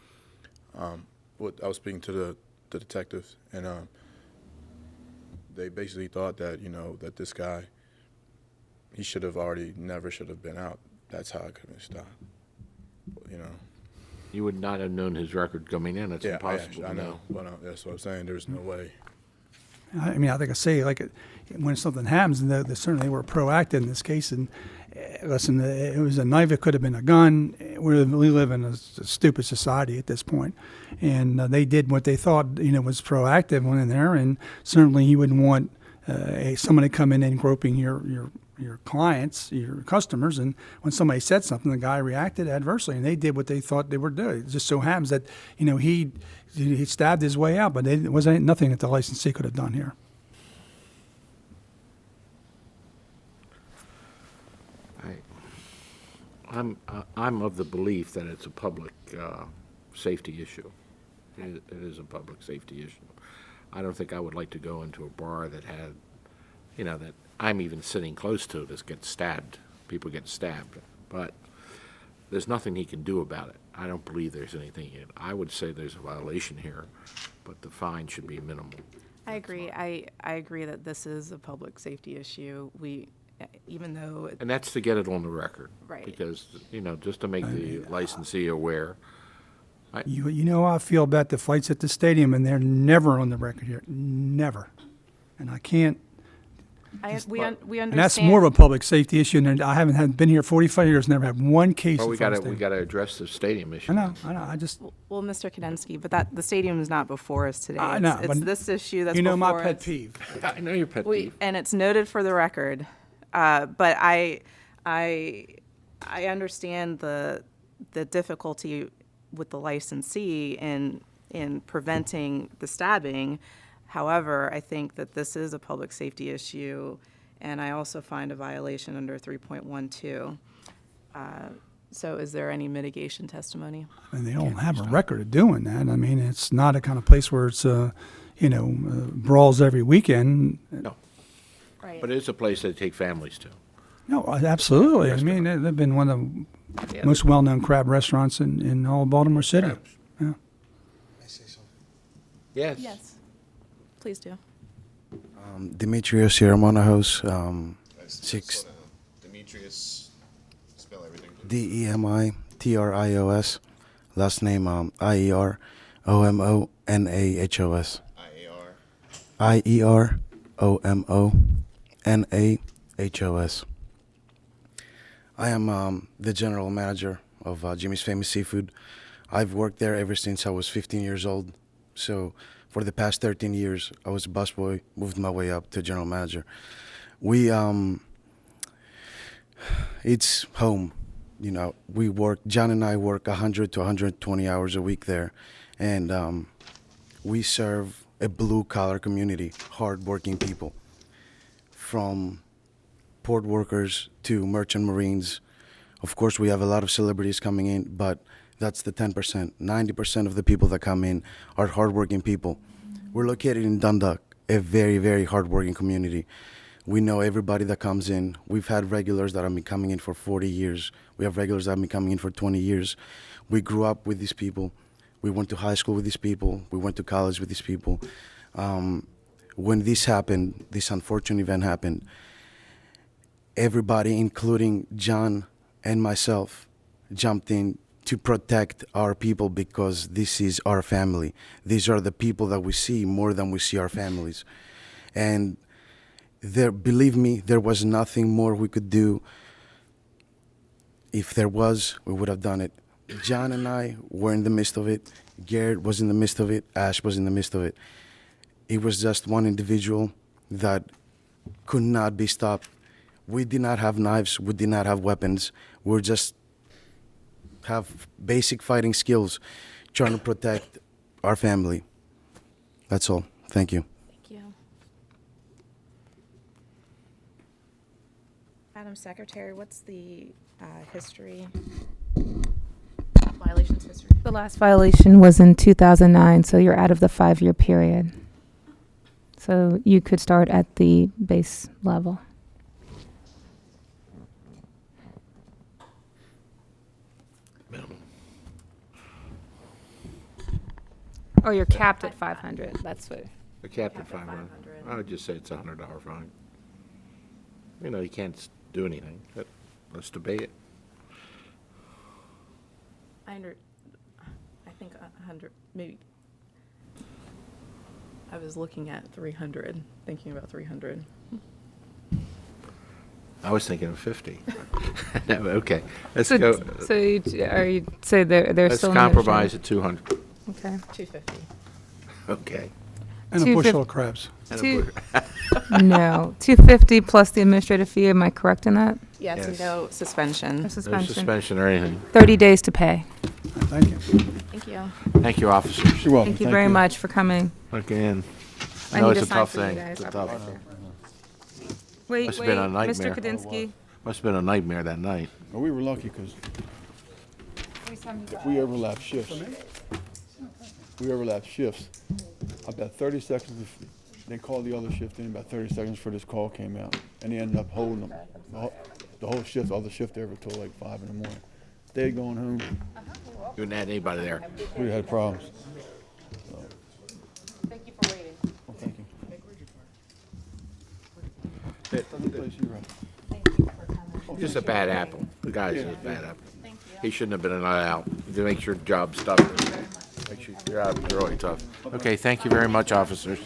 I was speaking to the detectives, and they basically thought that, that this guy, he never should have been out. That's how it could have stopped. You would not have known his record coming in. It's impossible I to know. know. Well, that's what I'm saying. There's no way. I mean, I think I say, when something happens, and they certainly were proactive in this case. And listen, it was a knife. It could have been a gun. We live in a stupid society at this point, and they did what they thought was proactive went in there. And certainly, you wouldn't want somebody come in and groping your clients, your customers. And when somebody said something, the guy reacted adversely, and they did what they thought they were doing. It just so happens that he stabbed his way out, but it wasn't nothing that the licensee could have done here. I'm of the belief that it's a public safety issue. It is a public safety issue. I don't think I would like to go into a bar that had, that I'm even sitting close to, that gets stabbed. People get stabbed. But there's nothing he can do about it. I don't believe there's anything. I would say there's a violation here, but the fine should be minimal. I agree. I agree that this is a public safety issue. Even though. And that's to get it on the record. Right. Because, just to make the licensee aware. You know how I feel about the fights at the stadium, and they're never on the record here. Never. And I can't. We understand. And that's more of a public safety issue. And I haven't been here 45 years, never had one case. Well, we got to address the stadium issue. I know. I just. Well, Mr. Kadensky, but the stadium is not before us today. I know. It's this issue that's before before my pet us. peeve. I know your pet peeve. And it's noted for the record. But I understand the difficulty with the licensee in preventing the stabbing. However, I think that this is a public safety issue, and I also find a violation under 3.12. So is there any mitigation testimony? And they don't have a record of doing that. I mean, it's not a kind of place where it's, brawls every weekend. No. Right. But it's a place they take families to. No, absolutely. I mean, they've been one of the most well-known crab restaurants in all of Baltimore City. Yeah. Yes. Yes. Please do. Demetrios Hieromonahos, Slow down. Demetrius, spell everything. Demitrios, last name Ieromonahos. Ieromonahos. I am the general manager of Jimmy's Famous Seafood. I've worked there ever since I was 15 years old. So for the past 13 years, I was a busboy, moved my way up to general manager. It's home. John and I work 100 to 120 hours a week there. And we serve a blue-collar community, hard-working people, from port workers to merchant marines. Of course, we have a lot of celebrities coming in, but that's the 10%. 90% of the people that come in are hardworking people. We're located in Dundalk, a very, very hardworking community. We know everybody that comes in. We've had regulars that have been coming in for 40 years. We have regulars that have been coming in for 20 years. We grew up with these people. We went to high school with these people. We went to college with these people. When this happened, this unfortunate event happened, everybody, including John and myself, jumped in to protect our people because this is our family. These are the people that we see more than we see our families. And believe me, there was nothing more we could do. If there was, we would have done it. John and I were in the midst of it. Garrett was in the midst of it. Ash was in the midst of it. It was just one individual that could not be stopped. We did not have knives. We did not have weapons. We just have basic fighting skills, trying to protect our family. That's all. Thank you. Thank you. Madam Secretary, what's the history? Violations history? The last violation was in 2009, so you're out of the 5-year period. So you could start at the base level. Or you're capped at 500. That's what. A cap at 500. I would just say it's a $100 fine. You can't do anything, but let's debate it. I think 100, maybe. I was looking at 300, thinking about 300. I was thinking of 50. No, okay, let's So, go. so you say they're Let's still compromise at 200. Okay. 250. Okay. And a 250 bushel of crabs. And a Two- bushel. No, 250 plus the administrative fee. Am I correct in that? Yes, Yes. no suspension. No No suspension. suspension or anything. 30 days to pay. Thank you. Thank you. Thank you, officers. You're welcome. Thank you very much for coming. Again, I I know need it's a a sign tough for you thing. guys. It's a I'll be tough. right there. Wait, Must've been a Mr. nightmare. Kadinsky. Must have been a nightmare that night. Well, we were lucky because if we overlap shifts, about 30 seconds, they called the other shift in, about 30 seconds before this call came out. And they ended up holding them, the whole shift, all the shift over till like 5 in the morning. They had gone home, You didn't have anybody there. we had problems. Thank you for waiting. Well, thank you. Just a bad apple. The guy's just a bad apple. He shouldn't have been allowed out. To make sure job stuff. Make sure you're out. You're really tough. Okay, thank you very much, officers.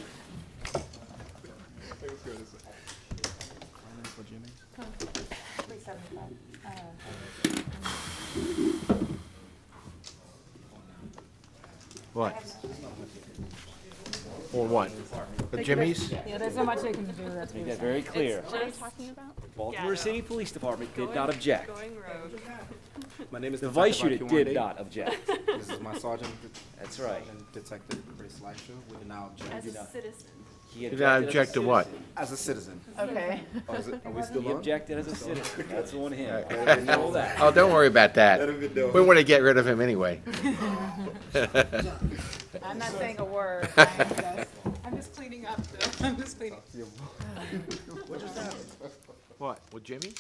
What? Or what? The Jimmy's? Yeah, there's not much they can do. That's Make that very clear. What are you talking about? Baltimore City Police Department did not object. My name is The Detective vice unit IQ1D. did not object. This is my sergeant. That's right. And Detective Grace Lasher. We did not object. As a citizen. He Did I object to what? As a citizen. Okay. Oh, is it, are we still He on? objected as a citizen. That's on him. I already know that. Oh, don't worry about that. Let him be doing We want to get rid of him anyway. I'm not saying a word. I'm just cleaning up. I'm just cleaning. What? With Jimmy?